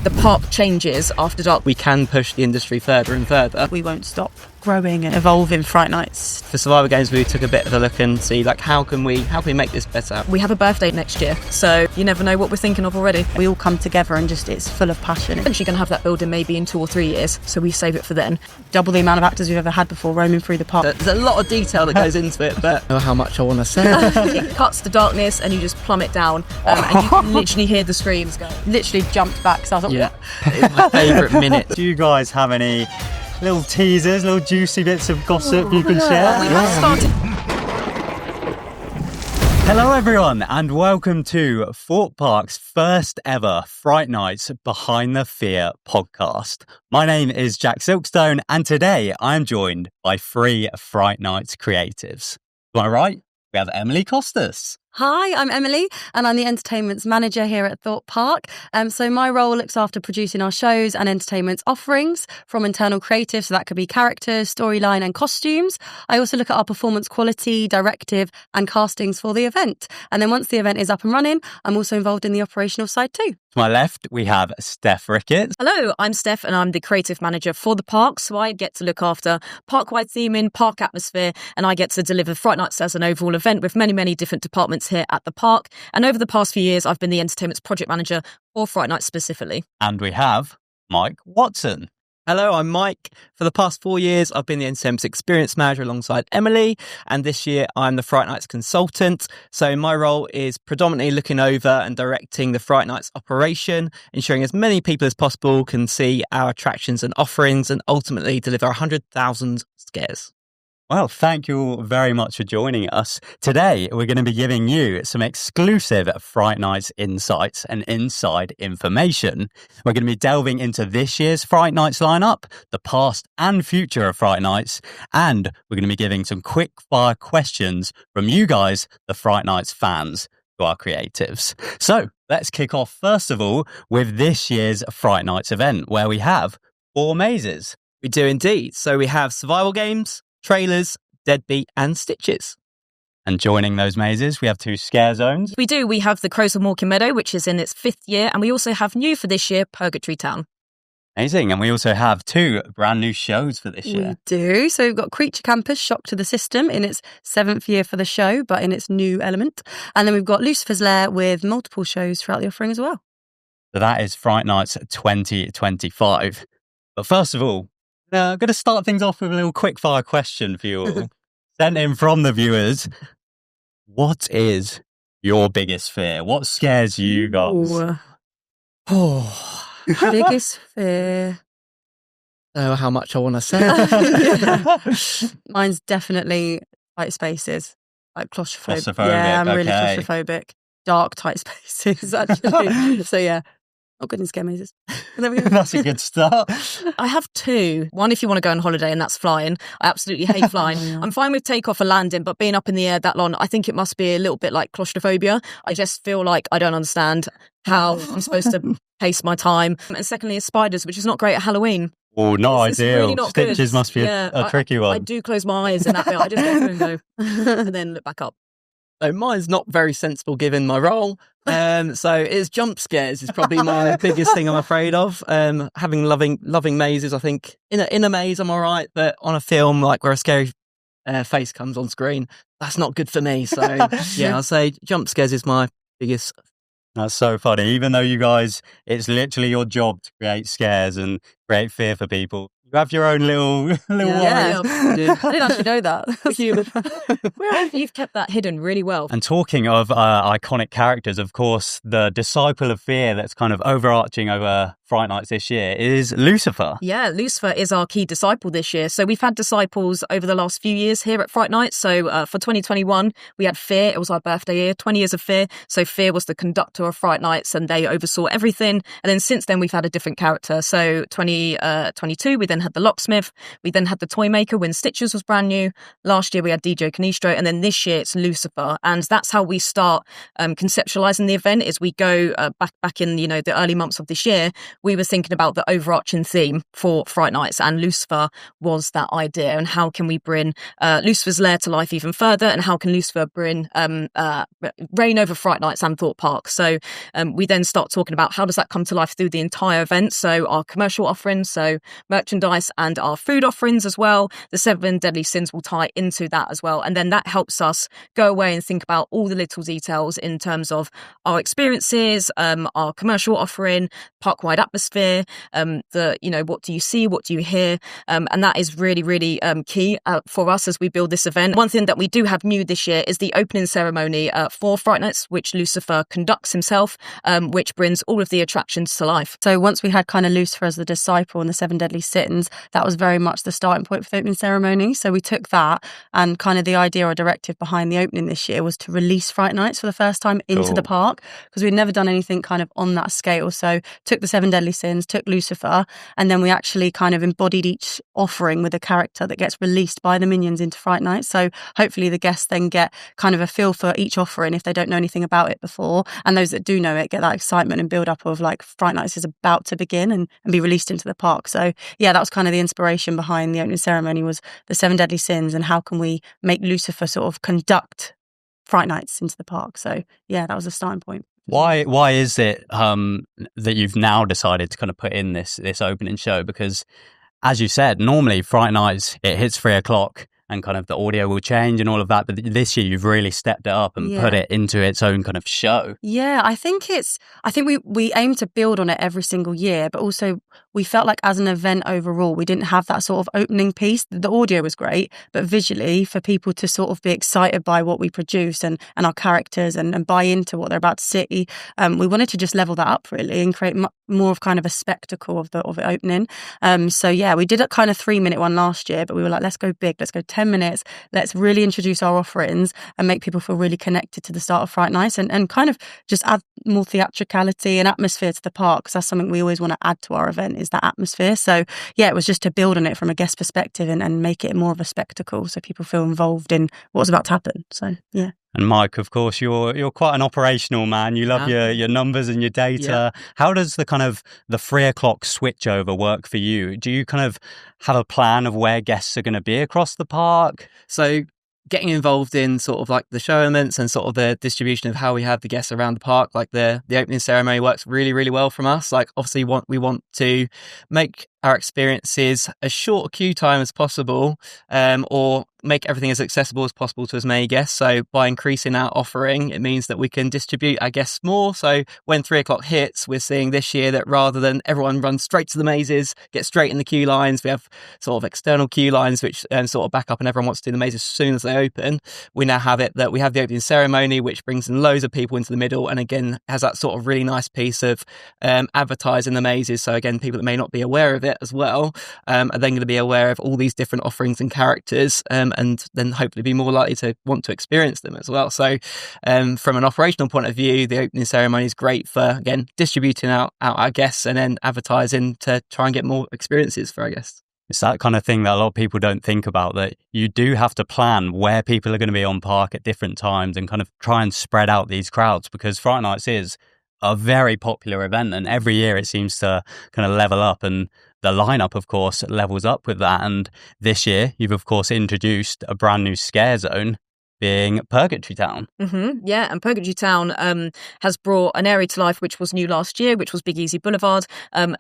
the park changes after dark. We can push the industry further and further. We won't stop growing and evolving Fright Nights. For Survivor Games, we took a bit of a look and see like how can we make this better. We have a birthday next year, so you never know what we're thinking of already. We all come together and just it's full of passion. Actually going to have that building maybe in 2 or 3 years, so we save it for then. Double the amount of actors we've ever had before roaming through the park. There's a lot of detail that goes into it, but I don't know how much I want to say. It cuts to darkness and you just plummet down, and you can literally hear the screams go. Literally jumped back, so I was like, Yeah, it's my favourite minute. Do you guys have any little teasers, little juicy bits of gossip you can share? We have started. Hello everyone and welcome to Thorpe Park's first ever Fright Nights Behind the Fear podcast. My name is Jack Silkstone and today I am joined by 3 Fright Nights creatives. Am I right? We have Emily Costas. Hi, I'm Emily and I'm the entertainment's manager here at Thorpe Park. So my role looks after producing our shows and entertainment offerings from internal creative, so that could be characters, storyline and costumes. I also look at our performance quality, directive and castings for the event. And then once the event is up and running, I'm also involved in the operational side too. To my left, we have Steph Ricketts. Hello, I'm Steph and I'm the creative manager for the park, so I get to look after Parkwide theming, park atmosphere, and I get to deliver Fright Nights as an overall event with many different departments here at the park. And over the past few years, I've been the entertainment's project manager for Fright Nights specifically. And we have Mike Watson. Hello, I'm Mike. For the past 4 years, I've been the entertainment experience manager alongside Emily, and this year I'm the Fright Nights consultant. So my role is predominantly looking over and directing the Fright Nights operation, ensuring as many people as possible can see our attractions and offerings and ultimately deliver 100,000 scares. Well, thank you all very much for joining us. Today, we're going to be giving you some exclusive Fright Nights insights and inside information. We're going to be delving into this year's Fright Nights lineup, the past and future of Fright Nights, and we're going to be giving some quick fire questions from you guys, the Fright Nights fans, to our creatives. So let's kick off first of all with this year's Fright Nights event, where we have 4 mazes. We do indeed. So we have survival games, trailers, deadbeat and stitches. And joining those mazes, we have 2 scare zones. We do. We have the Crows of Morecambe Meadow, which is in its 5th year, and we also have new for this year, Purgatory Town. Amazing. And we also have 2 brand new shows for this year. We do. So we've got Creature Campus, Shock to the System, in its 7th year for the show, but in its new element. And then we've got Lucifer's Lair with multiple shows throughout the offering as well. So that is Fright Nights 2025. But first of all, I'm going to start things off with a little quickfire question for you all. Sent in from the viewers. What is your biggest fear? What scares you guys? Oh, biggest fear. I don't know how much I want to say. Mine's definitely tight spaces, like claustrophobic. Claustrophobic, Yeah, I'm really okay. claustrophobic. Dark, tight spaces, actually. So yeah. Not good in scare mazes. There we go. That's a good start. I have 2. One, if you want to go on holiday, and that's flying. I absolutely hate flying. Yeah. I'm fine with takeoff and landing, but being up in the air that long, I think it must be a little bit like claustrophobia. I just feel like I don't understand how I'm supposed to pace my time. And secondly, is spiders, which is not great at Halloween. Oh, not It's ideal. really not good. Stitches must be a tricky one. I do close my eyes in that bit. I just go through and go, and then look back up. So mine's not very sensible given my role. So it's jump scares is probably my biggest thing I'm afraid of. Having loving mazes, I think in a maze I'm all right, but on a film like where a scary face comes on screen, that's not good for me. So yeah, I'll say jump scares is my biggest. That's so funny. Even though you guys, it's literally your job to create scares and create fear for people. You have your own little worries. Yeah. I didn't actually know that. Human. You've kept that hidden really well. And talking of iconic characters, of course, the disciple of fear that's kind of overarching over Fright Nights this year is Lucifer. Yeah, Lucifer is our key disciple this year. So we've had disciples over the last few years here at Fright Nights. So for 2021, we had Fear. It was our birthday year, 20 years of Fear. So Fear was the conductor of Fright Nights and they oversaw everything. And then since then, we've had a different character. So 2022, we then had the locksmith. We then had the toy maker when Stitches was brand new. Last year, we had DJ Canistro. And then this year, it's Lucifer. And that's how we start conceptualizing the event is we go back in, the early months of this year. we were thinking about the overarching theme for Fright Nights, and Lucifer was that idea. And how can we bring Lucifer's lair to life even further? And how can Lucifer bring reign over Fright Nights and Thorpe Park? So we then start talking about how does that come to life through the entire event. So our commercial offerings, so merchandise, and our food offerings as well. The 7 Deadly Sins will tie into that as well. And then that helps us go away and think about all the little details in terms of our experiences, our commercial offering, park-wide atmosphere, what do you see, what do you hear? And that is really, really key for us as we build this event. One thing that we do have new this year is the opening ceremony for Fright Nights, which Lucifer conducts himself, which brings all of the attractions to life. So once we had kind of Lucifer as the disciple and the 7 Deadly Sins, that was very much the starting point for the opening ceremony. So we took that, and kind of the idea or directive behind the opening this year was to release Fright Nights for the first time into the park, because we'd never done anything kind of on that scale. So took the 7 Deadly Sins, took Lucifer, and then we actually kind of embodied each offering with a character that gets released by the minions into Fright Nights. So hopefully the guests then get kind of a feel for each offering if they don't know anything about it before, and those that do know it get that excitement and build up of like Fright Nights is about to begin and be released into the park. So yeah, that was kind of the inspiration behind the opening ceremony, was the 7 Deadly Sins and how can we make Lucifer sort of conduct Fright Nights into the park. So yeah, that was the starting point. Why is it that you've now decided to kind of put in this opening show? Because as you said, normally Fright Nights, it hits 3:00 and kind of the audio will change and all of that. But this year you've really stepped it up and put it into its own kind of show. Yeah, I think we aim to build on it every single year, but also we felt like as an event overall, we didn't have that sort of opening piece. The audio was great, but visually for people to sort of be excited by what we produce and our characters and buy into what they're about to see, we wanted to just level that up really and create more of kind of a spectacle of it opening. So yeah, we did a kind of 3-minute one last year, but we were like, let's go big, let's go 10 minutes, let's really introduce our offerings and make people feel really connected to the start of Fright Nights and kind of just add more theatricality and atmosphere to the park, because that's something we always want to add to our event, is that atmosphere. So yeah, it was just to build on it from a guest perspective and make it more of a spectacle so people feel involved in what's about to happen. So yeah. And Mike, of course, you're quite an operational man. You love your numbers and your data. Yeah. How does the kind of the 3:00 switchover work for you? Do you kind of have a plan of where guests are going to be across the park? So getting involved in sort of like the show elements and sort of the distribution of how we have the guests around the park, like the opening ceremony works really, really well from us. Like obviously we want to make our experiences as short a queue time as possible, or make everything as accessible as possible to as many guests. So by increasing our offering, it means that we can distribute our guests more. So when 3:00 hits, we're seeing this year that rather than everyone run straight to the mazes, get straight in the queue lines, we have sort of external queue lines which sort of back up and everyone wants to do the mazes as soon as they open. We now have it that we have the opening ceremony, which brings in loads of people into the middle, and again has that sort of really nice piece of advertising the mazes. So again, people that may not be aware of it as well are then going to be aware of all these different offerings and characters, and then hopefully be more likely to want to experience them as well. So from an operational point of view, the opening ceremony is great for, again, distributing out our guests and then advertising to try and get more experiences for our guests. It's that kind of thing that a lot of people don't think about, that you do have to plan where people are going to be on park at different times and kind of try and spread out these crowds, because Fright Nights is a very popular event and every year it seems to kind of level up, and the lineup, of course, levels up with that. And this year, you've, of course, introduced a brand new scare zone, being Purgatory Town. Mm-hmm. Yeah, and Purgatory Town has brought an area to life which was new last year, which was Big Easy Boulevard. And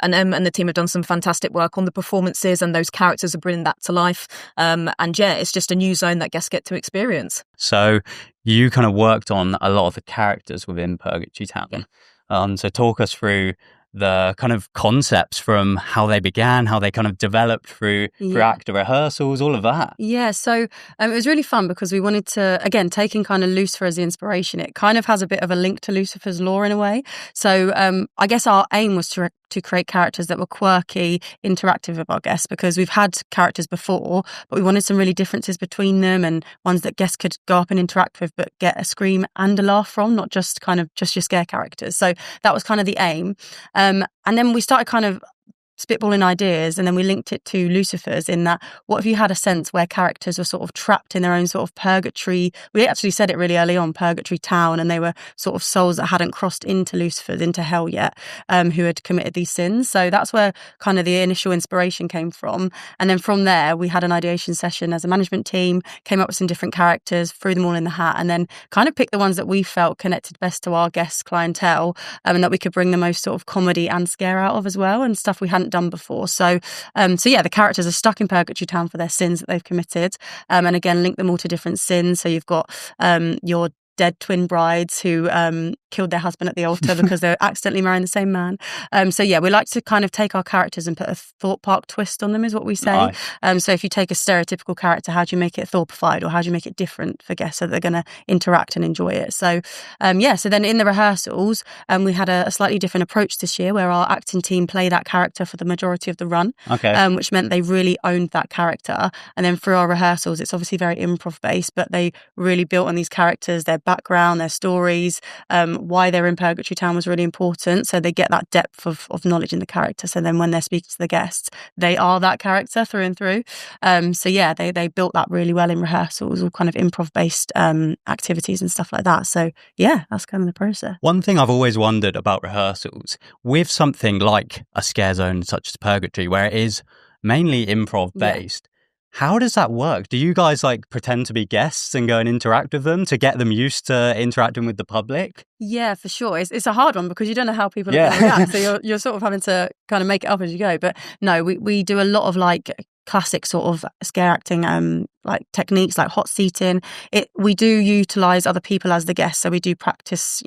the team have done some fantastic work on the performances, and those characters are bringing that to life. And yeah, it's just a new zone that guests get to experience. So you kind of worked on a lot of the characters within Purgatory Town. Yeah. So talk us through the kind of concepts from how they began, how they kind of developed through actor rehearsals, all of that. Yeah, so it was really fun because we wanted to, again, taking kind of Lucifer as the inspiration, it kind of has a bit of a link to Lucifer's lore in a way. So I guess our aim was to create characters that were quirky, interactive with our guests, because we've had characters before, but we wanted some really differences between them and ones that guests could go up and interact with, but get a scream and a laugh from, not just kind of just your scare characters. So that was kind of the aim. And then we started kind of spitballing ideas, and then we linked it to Lucifer's, in that what if you had a sense where characters were sort of trapped in their own sort of purgatory. We actually said it really early on, Purgatory Town, and they were sort of souls that hadn't crossed into Lucifer's, into hell yet, who had committed these sins. So that's where kind of the initial inspiration came from. And then from there, we had an ideation session as a management team, came up with some different characters, threw them all in the hat, and then kind of picked the ones that we felt connected best to our guests' clientele, and that we could bring the most sort of comedy and scare out of as well, and stuff we hadn't done before. So yeah, the characters are stuck in Purgatory Town for their sins that they've committed, and again, link them all to different sins. So you've got your dead twin brides who killed their husband at the altar because they were accidentally marrying the same man. So yeah, we like to kind of take our characters and put a thought park twist on them, is what we say. Nice. So if you take a stereotypical character, how do you make it thoughtified, or how do you make it different for guests so that they're going to interact and enjoy it? So yeah, so then in the rehearsals, we had a slightly different approach this year, where our acting team play that character for the majority of the run, which meant they really owned that character. And then through our rehearsals, it's obviously very improv based, but they really built on these characters, their background, their stories, why they're in Purgatory Town was really important. So they get that depth of knowledge in the character. So then when they're speaking to the guests, they are that character through and through. So yeah, they built that really well in rehearsals, all kind of improv based activities and stuff like that. So yeah, that's kind of the process. One thing I've always wondered about rehearsals with something like a scare zone such as Purgatory, where it is mainly improv based. How does that work? Do you guys like pretend to be guests and go and interact with them to get them used to interacting with the public? Yeah, for sure. It's a hard one because you don't know how people are going to react. So you're sort of having to kind of make it up as you go. But no, we do a lot of like classic sort of scare acting like techniques, like hot seating. We do utilize other people as the guests. So we do practice,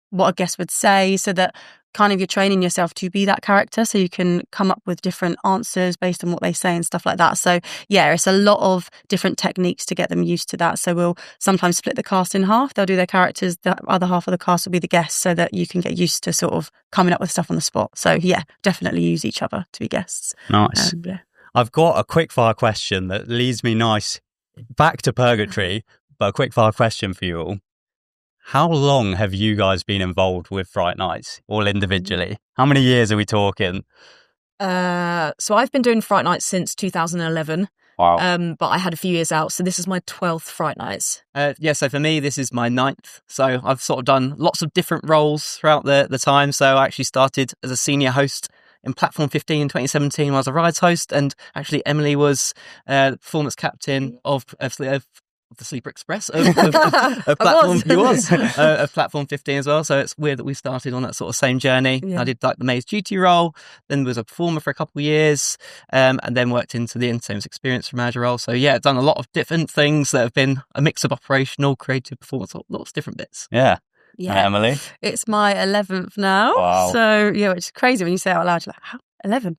what a guest would say, so that kind of you're training yourself to be that character, so you can come up with different answers based on what they say and stuff like that. So yeah, it's a lot of different techniques to get them used to that. So we'll sometimes split the cast in half. They'll do their characters, the other half of the cast will be the guests, so that you can get used to sort of coming up with stuff on the spot. So yeah, definitely use each other to be guests. Nice. I've got a quick fire question that leads me nice back to Purgatory, but a quick fire question for you all. How long have you guys been involved with Fright Nights, all individually? How many years are we talking? So I've been doing Fright Nights since 2011. Wow. But I had a few years out, so this is my 12th Fright Nights. So for me, this is my 9th. So I've sort of done lots of different roles throughout the time. So I actually started as a senior host in Platform 15 in 2017 when I was a rides host, and actually Emily was performance captain of the Sleeper Express of Platform. Of Platform 15 as well. So it's weird that we started on that sort of same journey. Yeah. I did like the maze duty role, then was a performer for a couple of years, and then worked into the entertainment experience manager role. So yeah, done a lot of different things that have been a mix of operational, creative, performance, lots of different bits. Yeah. Emily? It's my 11th now. Wow. So yeah, which is crazy when you say it out loud. You're like, how? 11.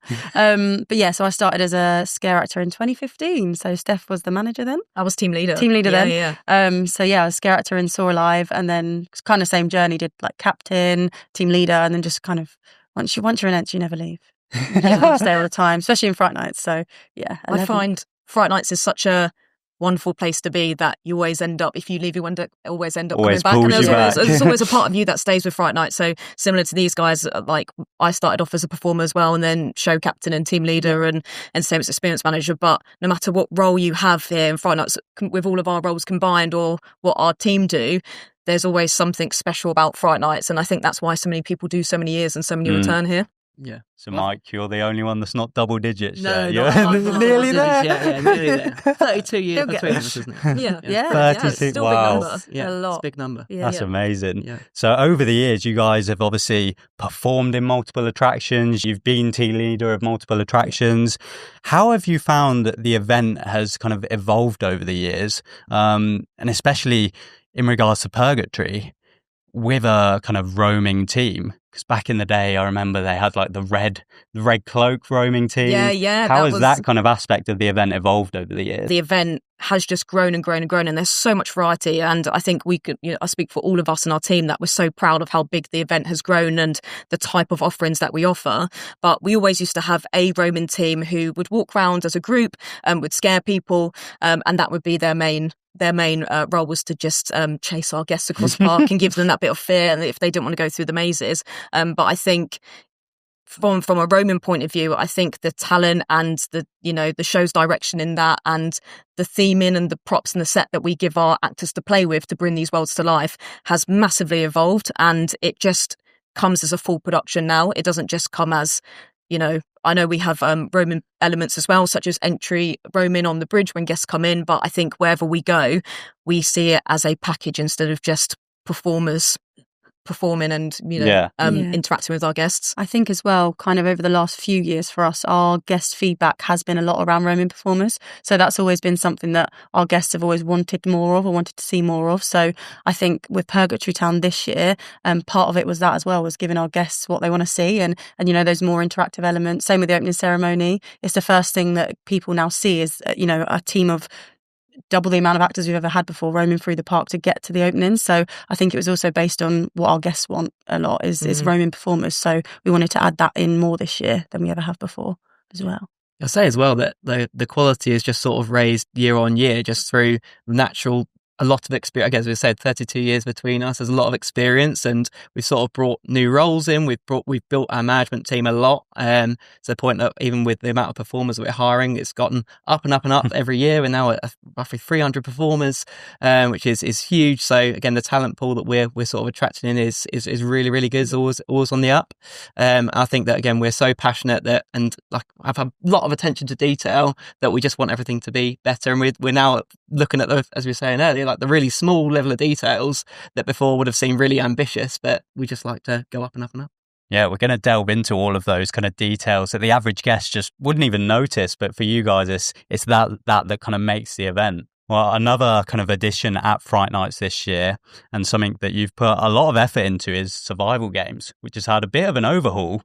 But yeah, so I started as a scare actor in 2015. So Steph was the manager then. I was team leader. Then. Yeah. So yeah, I was scare actor in Saw Alive, and then kind of same journey, did like captain, team leader, and then just kind of once you're in it, you never leave. You stay all the time, especially in Fright Nights. So yeah, 11. I find Fright Nights is such a wonderful place to be that you always end up, if you leave, you always end up always coming back. And there's always a part of you that stays with Fright Night. So similar to these guys, like I started off as a performer as well, and then show captain and team leader and entertainment experience manager. But no matter what role you have here in Fright Nights, with all of our roles combined or what our team do, there's always something special about Fright Nights. And I think that's why so many people do so many years and so many return here. Yeah. So, Mike, you're the only one that's not double digits. No, you're nearly there. Yeah, nearly there. 32 years between us, isn't it? Yeah. 36. Still Wow. big number. Yeah, a lot. It's a big number. Yeah. That's amazing. Yeah. So over the years, you guys have obviously performed in multiple attractions. You've been team leader of multiple attractions. How have you found that the event has kind of evolved over the years? And especially in regards to Purgatory, with a kind of roaming team? Because back in the day, I remember they had like the red cloak roaming team. Yeah. How has that kind of aspect of the event evolved over the years? The event has just grown and grown and grown, and there's so much variety. And I think we could, I speak for all of us in our team that we're so proud of how big the event has grown and the type of offerings that we offer. But we always used to have a roaming team who would walk around as a group and would scare people, and that would be their main role, was to just chase our guests across the park and give them that bit of fear, and if they didn't want to go through the mazes. But I think from a Roman point of view, I think the talent and the show's direction in that, and the theming and the props and the set that we give our actors to play with to bring these worlds to life has massively evolved, and it just comes as a full production now. It doesn't just come as, I know we have Roman elements as well, such as entry Roman on the bridge when guests come in, but I think wherever we go, we see it as a package instead of just performers performing and interacting with our guests. I think as well, kind of over the last few years for us, our guest feedback has been a lot around Roman performers, so that's always been something that our guests have always wanted more of or wanted to see more of. So I think with Purgatory Town this year, part of it was that as well, was giving our guests what they want to see, and those more interactive elements. Same with the opening ceremony. It's the first thing that people now see is a team of double the amount of actors we've ever had before roaming through the park to get to the opening. So I think it was also based on what our guests want a lot is roaming performers. So we wanted to add that in more this year than we ever have before as well. I'll say as well that the quality is just sort of raised year on year just through natural. A lot of experience, as we said, 32 years between us. There's a lot of experience, and we've sort of brought new roles in. We've built our management team a lot, to the point that even with the amount of performers that we're hiring, it's gotten up and up and up every year. We're now at roughly 300 performers, which is huge. So again, the talent pool that we're sort of attracting in is really, really good. It's always on the up. I think that again, we're so passionate and have a lot of attention to detail that we just want everything to be better. And we're now looking at as we were saying earlier, like the really small level of details that before would have seemed really ambitious, but we just like to go up and up and up. Yeah, we're going to delve into all of those kind of details that the average guest just wouldn't even notice, but for you guys, it's that kind of makes the event. Well, another kind of addition at Fright Nights this year, and something that you've put a lot of effort into, is survival games, which has had a bit of an overhaul.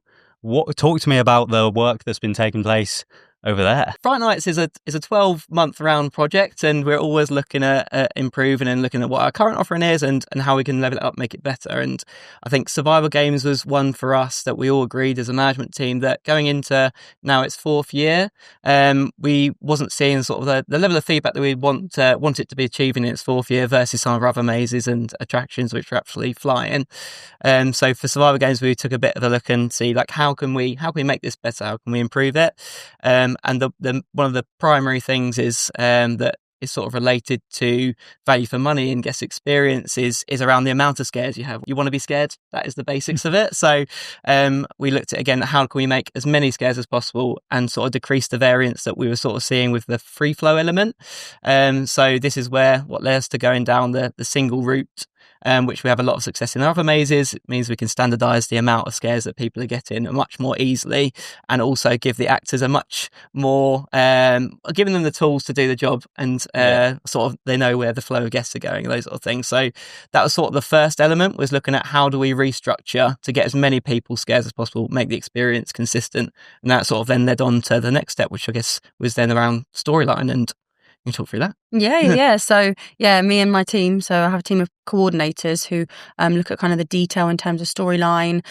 Talk to me about the work that's been taking place over there. Fright Nights is a 12-month round project, and we're always looking at improving and looking at what our current offering is and how we can level it up, make it better. And I think survival games was one for us that we all agreed as a management team that going into now its 4th year, we wasn't seeing sort of the level of feedback that we want it to be achieving in its 4th year versus some of our other mazes and attractions which are actually flying. So for survival games, we took a bit of a look and see how can we make this better? How can we improve it? And one of the primary things is that is sort of related to value for money and guest experience is around the amount of scares you have. You want to be scared. That is the basics of it. So we looked at, again, how can we make as many scares as possible and sort of decrease the variance that we were sort of seeing with the free flow element. So this is what led us to going down the single route, which we have a lot of success in other mazes. It means we can standardise the amount of scares that people are getting much more easily, and also give the actors a much more, giving them the tools to do the job, and sort of they know where the flow of guests are going, those sort of things. So that was sort of the first element, was looking at how do we restructure to get as many people scares as possible, make the experience consistent. And that sort of then led on to the next step, which I guess was then around storyline. And you talk through that. Yeah. So me and my team. So I have a team of coordinators who look at kind of the detail in terms of storyline,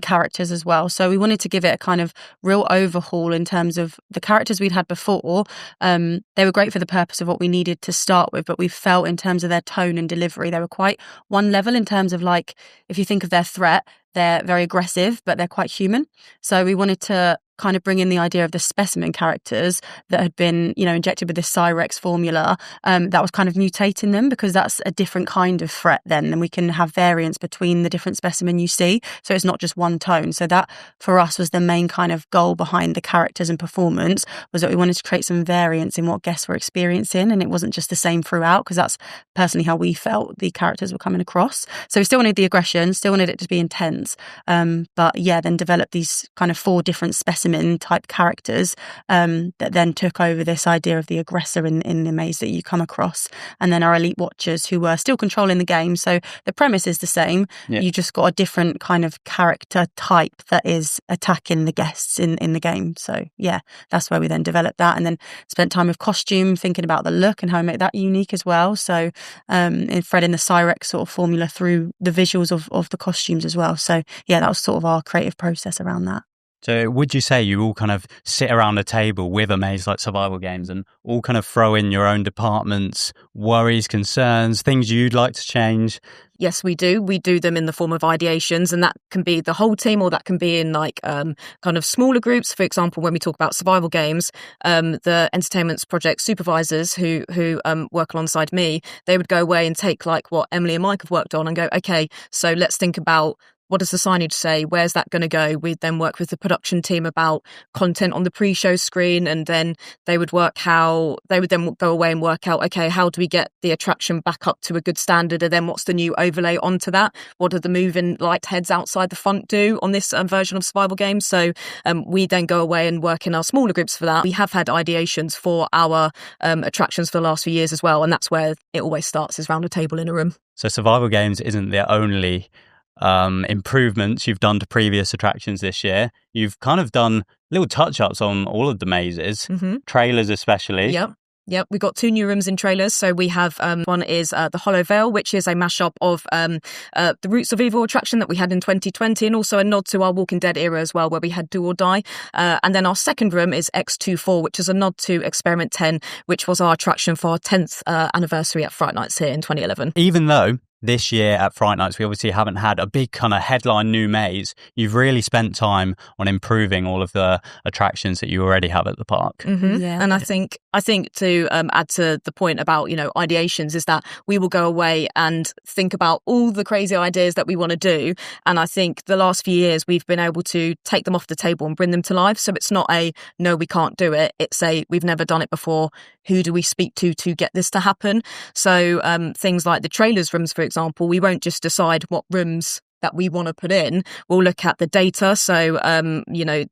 characters as well. So we wanted to give it a kind of real overhaul in terms of the characters we'd had before. They were great for the purpose of what we needed to start with, but we felt in terms of their tone and delivery, they were quite one level in terms of, like, if you think of their threat, they're very aggressive, but they're quite human. So we wanted to kind of bring in the idea of the specimen characters that had been, injected with this Cyrex formula, that was kind of mutating them, because that's a different kind of threat then, and we can have variance between the different specimen you see. So it's not just one tone. So that for us was the main kind of goal behind the characters and performance, was that we wanted to create some variance in what guests were experiencing, and it wasn't just the same throughout, because that's personally how we felt the characters were coming across. So we still wanted the aggression, still wanted it to be intense, but then developed these kind of 4 different specimen type characters that then took over this idea of the aggressor in the maze that you come across, and then our elite watchers who were still controlling the game. So the premise is the same, you just got a different kind of character type that is attacking the guests in the game. So that's where we then developed that, and then spent time with costume, thinking about the look and how we make that unique as well. So in threading the Cyrex sort of formula through the visuals of the costumes as well. So that was sort of our creative process around that. So would you say you all kind of sit around a table with a maze like survival games and all kind of throw in your own departments, worries, concerns, things you'd like to change? Yes, we do. We do them in the form of ideations, and that can be the whole team, or that can be in like kind of smaller groups. For example, when we talk about survival games, the entertainments project supervisors who work alongside me, they would go away and take like what Emily and Mike have worked on and go, okay, so let's think about, what does the signage say? Where's that going to go? We'd then work with the production team about content on the pre-show screen, and then they would then go away and work out, okay, how do we get the attraction back up to a good standard? And then what's the new overlay onto that? What do the moving light heads outside the front do on this version of survival games? So we then go away and work in our smaller groups for that. We have had ideations for our attractions for the last few years as well, and that's where it always starts, is round a table in a room. So survival games isn't the only improvements you've done to previous attractions this year. You've kind of done little touch-ups on all of the mazes, trailers especially. Yep, we've got 2 new rooms in trailers. So we have one is the Hollow Veil, which is a mashup of the Roots of Evil attraction that we had in 2020, and also a nod to our Walking Dead era as well, where we had Do or Die. And then our second room is X24, which is a nod to Experiment 10, which was our attraction for our 10th anniversary at Fright Nights here in 2011. Even though this year at Fright Nights, we obviously haven't had a big kind of headline new maze, you've really spent time on improving all of the attractions that you already have at the park. Yeah. And I think to add to the point about, ideations, is that we will go away and think about all the crazy ideas that we want to do. And I think the last few years we've been able to take them off the table and bring them to life. So it's not a, no, we can't do it. It's a, we've never done it before. Who do we speak to get this to happen? So things like the trailers rooms, for example, we won't just decide what rooms that we want to put in. We'll look at the data. So,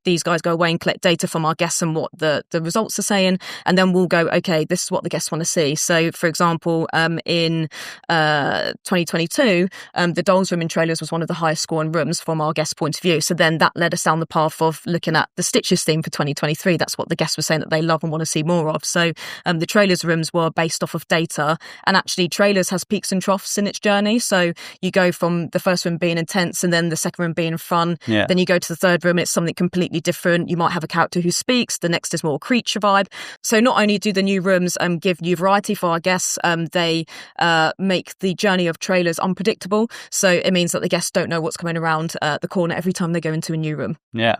these guys go away and collect data from our guests and what the results are saying. And then we'll go, okay, this is what the guests want to see. So, for example, in 2022, the Dolls room in trailers was one of the highest scoring rooms from our guest point of view. So then that led us down the path of looking at the Stitches theme for 2023. That's what the guests were saying that they love and want to see more of. So the trailers rooms were based off of data. And actually, trailers has peaks and troughs in its journey. So you go from the first room being intense and then the second room being fun. Yeah. Then you go to the third room and it's something completely different. You might have a character who speaks. The next is more creature vibe. So not only do the new rooms give new variety for our guests, they make the journey of trailers unpredictable. So it means that the guests don't know what's coming around the corner every time they go into a new room. Yeah.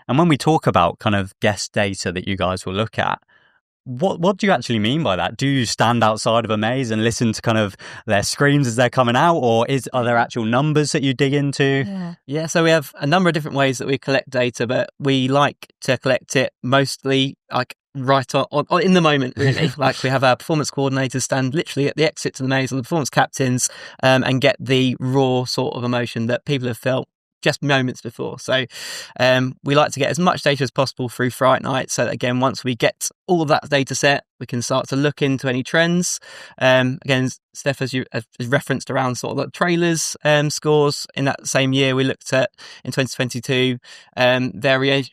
And when we talk about kind of guest data that you guys will look at, what do you actually mean by that? Do you stand outside of a maze and listen to kind of their screams as they're coming out, or are there actual numbers that you dig into? Yeah, so we have a number of different ways that we collect data, but we like to collect it mostly like right on in the moment, really. Like we have our performance coordinators stand literally at the exit to the maze, or the performance captains, and get the raw sort of emotion that people have felt just moments before. So we like to get as much data as possible through Fright Night, so that again, once we get all of that data set, we can start to look into any trends. Again, Steph, as you have referenced around sort of the trailers scores, in that same year we looked at, in 2022,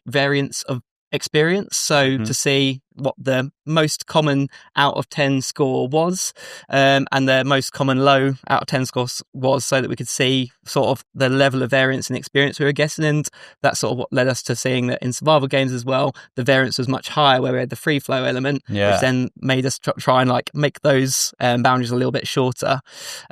variants of experience. So to see what the most common out of 10 score was, and the most common low out of 10 score was, so that we could see sort of the level of variance and experience we were getting. And that's sort of what led us to seeing that in survival games as well, the variance was much higher, where we had the free flow element, which then made us try and like make those boundaries a little bit shorter.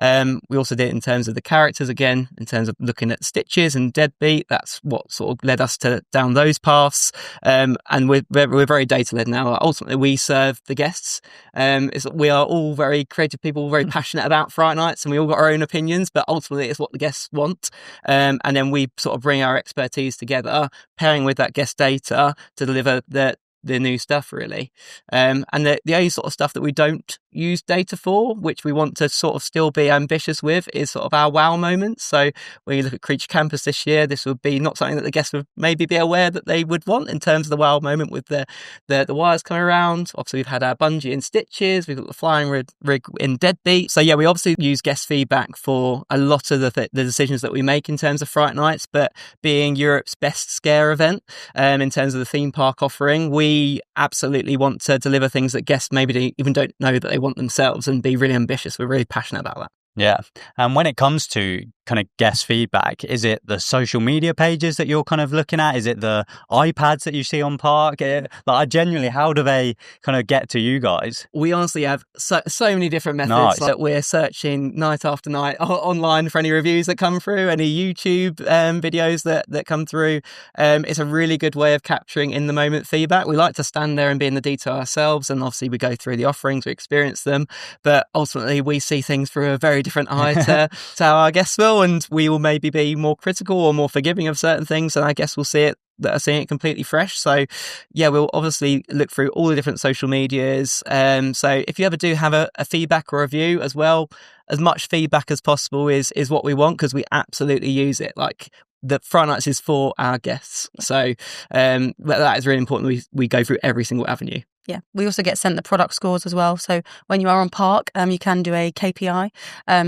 We also did it in terms of the characters, again, in terms of looking at Stitches and Deadbeat. That's what sort of led us to down those paths. And we're very data led now. Ultimately, we serve the guests. We are all very creative people, very passionate about Fright Nights, and we all got our own opinions, but ultimately it's what the guests want. And then we sort of bring our expertise together, pairing with that guest data to deliver the new stuff, really. And the only sort of stuff that we don't use data for, which we want to sort of still be ambitious with, is sort of our wow moments. So when you look at Creature Campus this year, this would be not something that the guests would maybe be aware that they would want, in terms of the wow moment with the wires coming around. Obviously, we've had our bungee in Stitches, we've got the flying rig in Deadbeat. So yeah, we obviously use guest feedback for a lot of the decisions that we make in terms of Fright Nights. But being Europe's best scare event, in terms of the theme park offering, we absolutely want to deliver things that guests maybe even don't know that they want themselves, and be really ambitious. We're really passionate about that. Yeah. And when it comes to kind of guest feedback? Is it the social media pages that you're kind of looking at? Is it the iPads that you see on Park? Like, genuinely, how do they kind of get to you guys? We honestly have so many different methods. Nice. Like, we're searching night after night online for any reviews that come through, any YouTube videos that come through. It's a really good way of capturing in the moment feedback. We like to stand there and be in the detail ourselves, and obviously we go through the offerings, we experience them, but ultimately we see things through a very different eye to how our guests will, and we will maybe be more critical or more forgiving of certain things, and I guess we'll see it that are seeing it completely fresh. So yeah, we'll obviously look through all the different social medias. So if you ever do have a feedback or a review as well, as much feedback as possible is what we want, because we absolutely use it. Like, the Fright Nights is for our guests, so that is really important. We go through every single avenue. Yeah, we also get sent the product scores as well. So when you are on Park, you can do a KPI.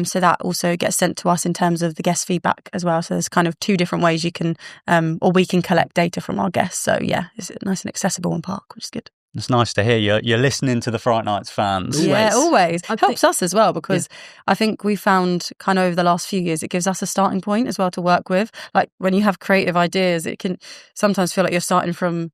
So that also gets sent to us in terms of the guest feedback as well. So there's kind of two different ways you can, or we can collect data from our guests. So yeah, it's nice and accessible on Park, which is good. It's nice to hear you're listening to the Fright Nights fans. Yeah, always. It helps us as well, because I think we found kind of over the last few years, it gives us a starting point as well to work with. Like, when you have creative ideas, it can sometimes feel like you're starting from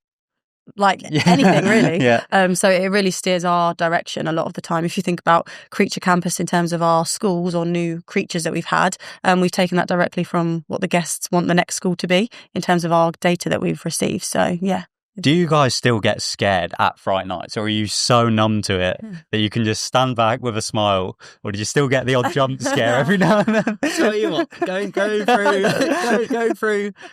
like anything really. So it really steers our direction a lot of the time. If you think about Creature Campus in terms of our schools or new creatures that we've had, we've taken that directly from what the guests want the next school to be in terms of our data that we've received. So yeah. Do you guys still get scared at Fright Nights, or are you so numb to it that you can just stand back with a smile, or do you still get the odd jump scare every now and then? Tell you what, going through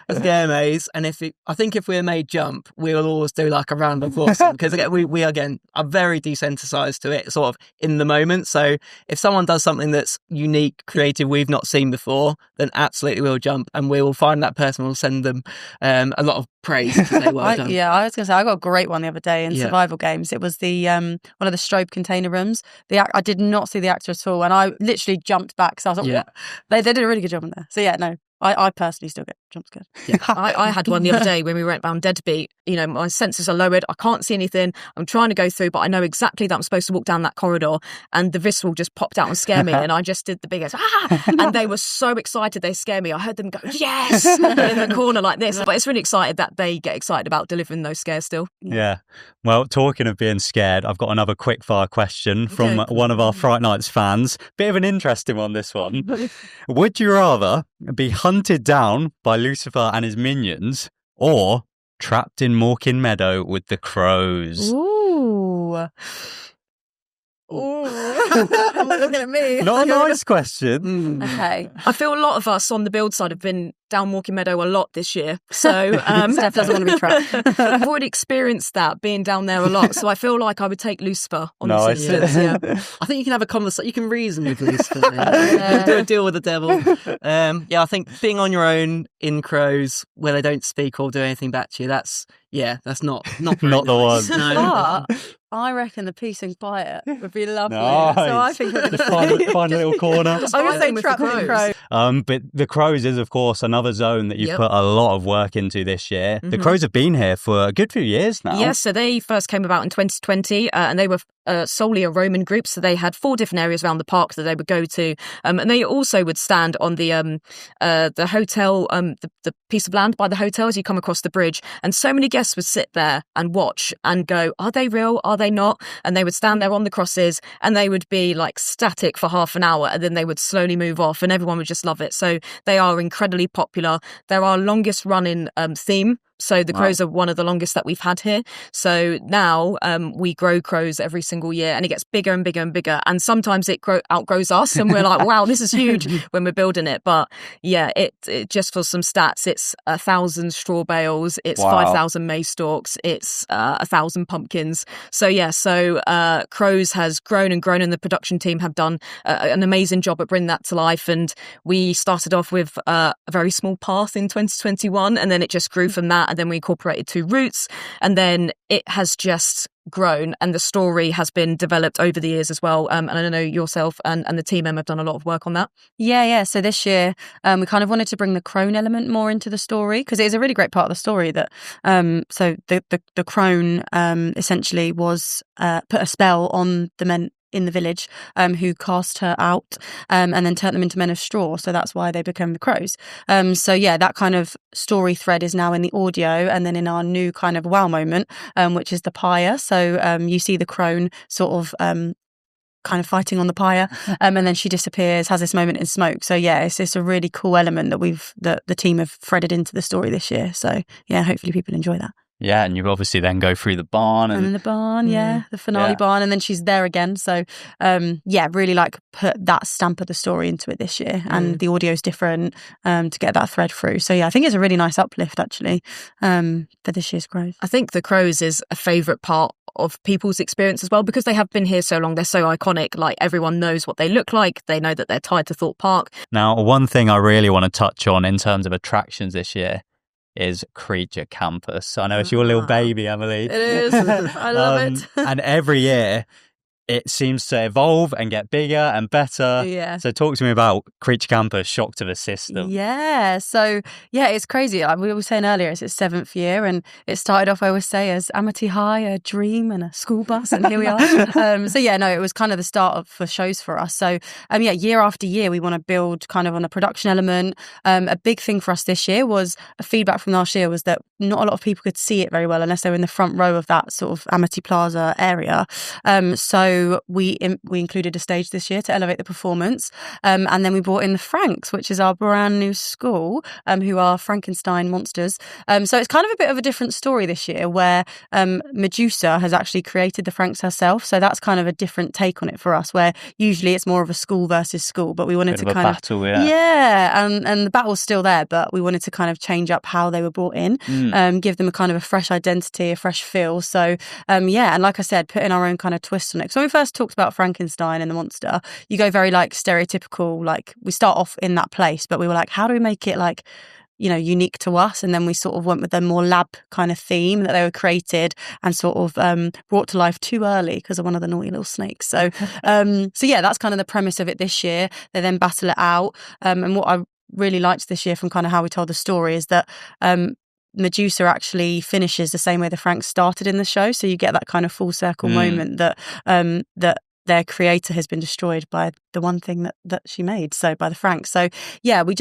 a scare maze, and I think if we're made jump, we'll always do like a round of applause, because again, we again are very desensitized to it, sort of in the moment. So if someone does something that's unique, creative, we've not seen before, then absolutely we'll jump, and we will find that person. We'll send them a lot of praise to say well done. I was going to say, I got a great one the other day in survival games. It was the one of the strobe container rooms. I did not see the actor at all, and I literally jumped back. So I was like, what? They did a really good job in there. So yeah, no, I personally still get jump scared. Yeah. I had one the other day when we went round Deadbeat. You know, my senses are lowered. I can't see anything. I'm trying to go through, but I know exactly that I'm supposed to walk down that corridor, and the visceral just popped out and scared me, and I just did the biggest and they were so excited they scared me. I heard them go, yes, in the corner like this. But it's really excited that they get excited about delivering those scares still. Yeah. Well, talking of being scared, I've got another quick fire question from one of our Fright Nights fans. Bit of an interesting one, this one. Would you rather be hunted down by Lucifer and his minions, or trapped in Morecambe Meadow with the crows? Ooh. Looking at me. Not a nice question. Okay. I feel a lot of us on the build side have been down Morecambe Meadow a lot this year. So Steph doesn't want to be trapped. I've already experienced that, being down there a lot. So I feel like I would take Lucifer on this instance. Yeah. I think you can have a conversation. You can reason with Lucifer. Do a deal with the devil. I think being on your own in crows where they don't speak or do anything back to you, that's not not the one. No. But I reckon the peace and quiet would be lovely. Nice. So I think Just find a little corner. I would say trapped in the crows. But the crows is, of course, another zone that you've put a lot of work into this year. The crows have been here for a good few years now. Yes, so they first came about in 2020, and they were solely a roaming group. So they had 4 different areas around the park that they would go to, and they also would stand on the hotel, the piece of land by the hotel as you come across the bridge. And so many guests would sit there and watch and go, "Are they real? Are they not?" And they would stand there on the crosses, and they would be like static for half an hour, and then they would slowly move off, and everyone would just love it. So they are incredibly popular. They're our longest running theme. So the crows are one of the longest that we've had here. So now we grow crows every single year, and it gets bigger and bigger and bigger. And sometimes it outgrows us, and we're like, wow, this is huge when we're building it. But yeah, it just for some stats, it's 1,000 straw bales, it's 5,000 maize stalks, it's 1,000 pumpkins. So yeah, crows has grown and grown, and the production team have done an amazing job at bringing that to life. And we started off with a very small path in 2021, and then it just grew from that. And then we incorporated 2 routes, and then it has just grown, and the story has been developed over the years as well. And I know yourself and the team have done a lot of work on that. Yeah. So this year we kind of wanted to bring the crone element more into the story, because it is a really great part of the story that so the crone essentially was put a spell on the men in the village who cast her out and then turned them into men of straw. So that's why they became the crows. So yeah, that kind of story thread is now in the audio, and then in our new kind of wow moment, which is the pyre. So you see the crone sort of kind of fighting on the pyre, and then she disappears, has this moment in smoke. So yeah, it's just a really cool element that the team have threaded into the story this year. So yeah, hopefully people enjoy that. Yeah, and you obviously then go through the barn. And then the barn, the finale barn, and then she's there again. So, really like put that stamp of the story into it this year, and the audio's different to get that thread through. So yeah, I think it's a really nice uplift actually for this year's Crows. I think the Crows is a favourite part of people's experience as well, because they have been here so long. They're so iconic. Like, everyone knows what they look like. They know that they're tied to Thorpe Park. Now, one thing I really want to touch on in terms of attractions this year is Creature Campus. I know it's your little baby, Emily. It is. I love it. And every year it seems to evolve and get bigger and better. Yeah. So talk to me about Creature Campus, shock to the system. Yeah. So, yeah, it's crazy. Like we were saying earlier, it's its 7th year, and it started off, I always say, as Amity High, a dream and a school bus, and here we are. It was kind of the start for shows for us. So, year after year, we want to build kind of on the production element. A big thing for us this year was a feedback from last year was that not a lot of people could see it very well unless they were in the front row of that sort of Amity Plaza area. So we included a stage this year to elevate the performance, and then we brought in the Franks, which is our brand new school, who are Frankenstein monsters. So it's kind of a bit of a different story this year, where Medusa has actually created the Franks herself. So that's kind of a different take on it for us, where usually it's more of a school versus school, but we wanted to kind of battle, and the battle's still there, but we wanted to kind of change up how they were brought in, give them a kind of a fresh identity, a fresh feel. So and like I said, put in our own kind of twist on it. So when we first talked about Frankenstein and the monster, you go very like stereotypical, like we start off in that place, but we were like, how do we make it like, unique to us? And then we sort of went with the more lab kind of theme that they were created and sort of brought to life too early because of one of the naughty little snakes. So that's kind of the premise of it this year. They then battle it out. And what I really liked this year from kind of how we told the story is that Medusa actually finishes the same way the Franks started in the show. So you get that kind of full circle moment that their creator has been destroyed by the one thing that she made, so by the Franks. So yeah, I think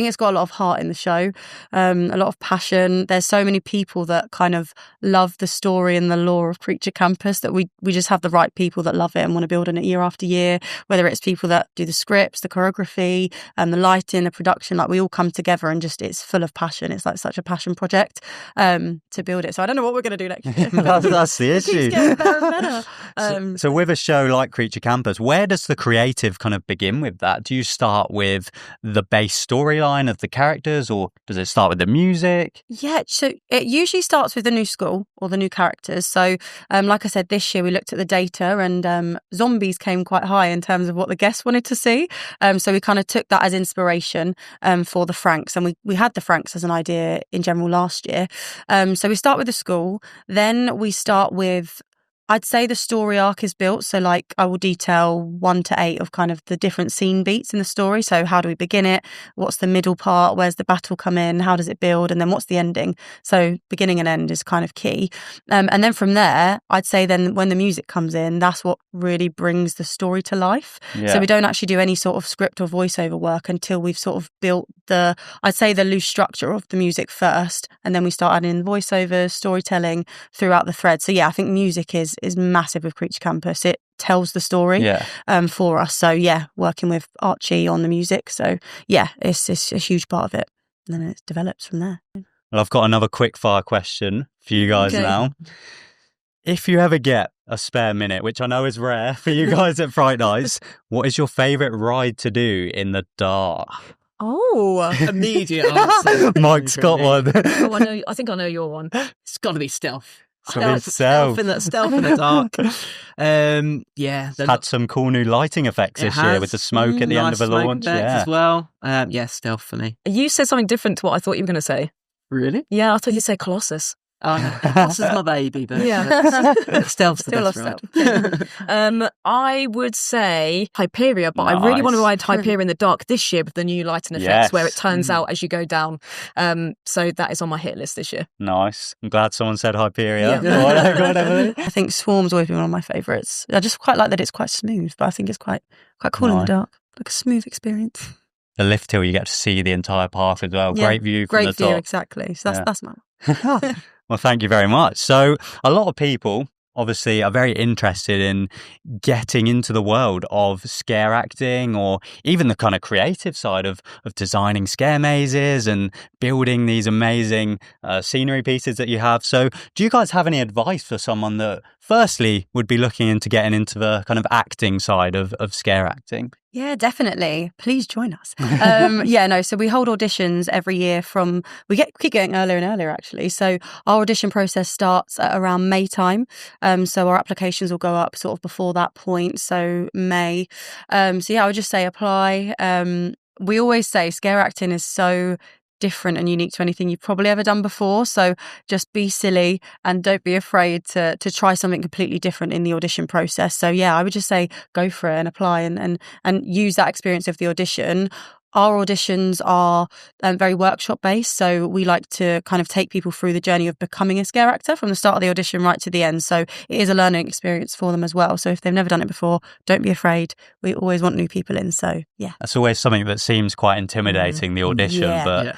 it's got a lot of heart in the show, a lot of passion. There's so many people that kind of love the story and the lore of Creature Campus that we just have the right people that love it and want to build on it year after year, whether it's people that do the scripts, the choreography, and the lighting, the production. Like, we all come together and just, it's full of passion. It's like such a passion project to build it. So I don't know what we're going to do next year. That's the issue. It keeps getting better and better. So with a show like Creature Campus, where does the creative kind of begin with that? Do you start with the base storyline of the characters, or does it start with the music? Yeah, so it usually starts with the new school or the new characters. So like I said, this year we looked at the data, and zombies came quite high in terms of what the guests wanted to see. So we kind of took that as inspiration for the Franks, and we had the Franks as an idea in general last year. So we start with the school, then we start with, I'd say the story arc is built. So like I will detail 1 to 8 of kind of the different scene beats in the story. So how do we begin it? What's the middle part? Where's the battle come in? How does it build? And then what's the ending? So beginning and end is kind of key. And then from there, I'd say then when the music comes in, that's what really brings the story to life. Yeah. So we don't actually do any sort of script or voiceover work until we've sort of built I'd say the loose structure of the music first. And then we start adding in voiceovers, storytelling throughout the thread. So yeah, I think music is massive with Creature Campus. It tells the story for us. So yeah, working with Archie on the music. So yeah, it's a huge part of it. And then it develops from there. Well, I've got another quick fire question for you guys now. If you ever get a spare minute, which I know is rare for you guys at Fright Nights, what is your favourite ride to do in the dark? Oh, Immediate answer. Mike's got one. I think I know your one. It's got to be stealth. Stealth in the dark. Had some cool new lighting effects this year with the smoke at the end of the launch. As well. Stealth for me. You said something different to what I thought you were going to say. Really? Yeah, I thought you'd say Colossus. This is my baby, but stealth's the Still best love ride. stealth. I would say Hyperia, but I really want to ride Hyperia in the dark this year with the new lighting effects, where it turns out as you go down. So that is on my hit list this year. Nice. I'm glad someone said Hyperia. Yeah. Go on, Emily. I think Swarm's always been one of my favourites. I just quite like that it's quite smooth, but I think it's quite cool in the dark. Like a smooth experience. The lift hill, you get to see the entire park as well. Yeah, Great view from great the view, top. exactly. So that's my Well, thank you very much. So a lot of people obviously are very interested in getting into the world of scare acting, or even the kind of creative side of designing scare mazes and building these amazing scenery pieces that you have. So do you guys have any advice for someone that firstly would be looking into getting into the kind of acting side of scare acting? Yeah, definitely. Please join us. So we hold auditions every year we keep going earlier and earlier, actually. So our audition process starts at around May time. So our applications will go up sort of before that point. So May. I would just say apply. We always say scare acting is so different and unique to anything you've probably ever done before. So just be silly and don't be afraid to try something completely different in the audition process. So I would just say go for it and apply and use that experience of the audition. Our auditions are very workshop based, so we like to kind of take people through the journey of becoming a scare actor from the start of the audition right to the end. So it is a learning experience for them as well. So if they've never done it before, don't be afraid. We always want new people in. So That's always something that seems quite intimidating, the audition, but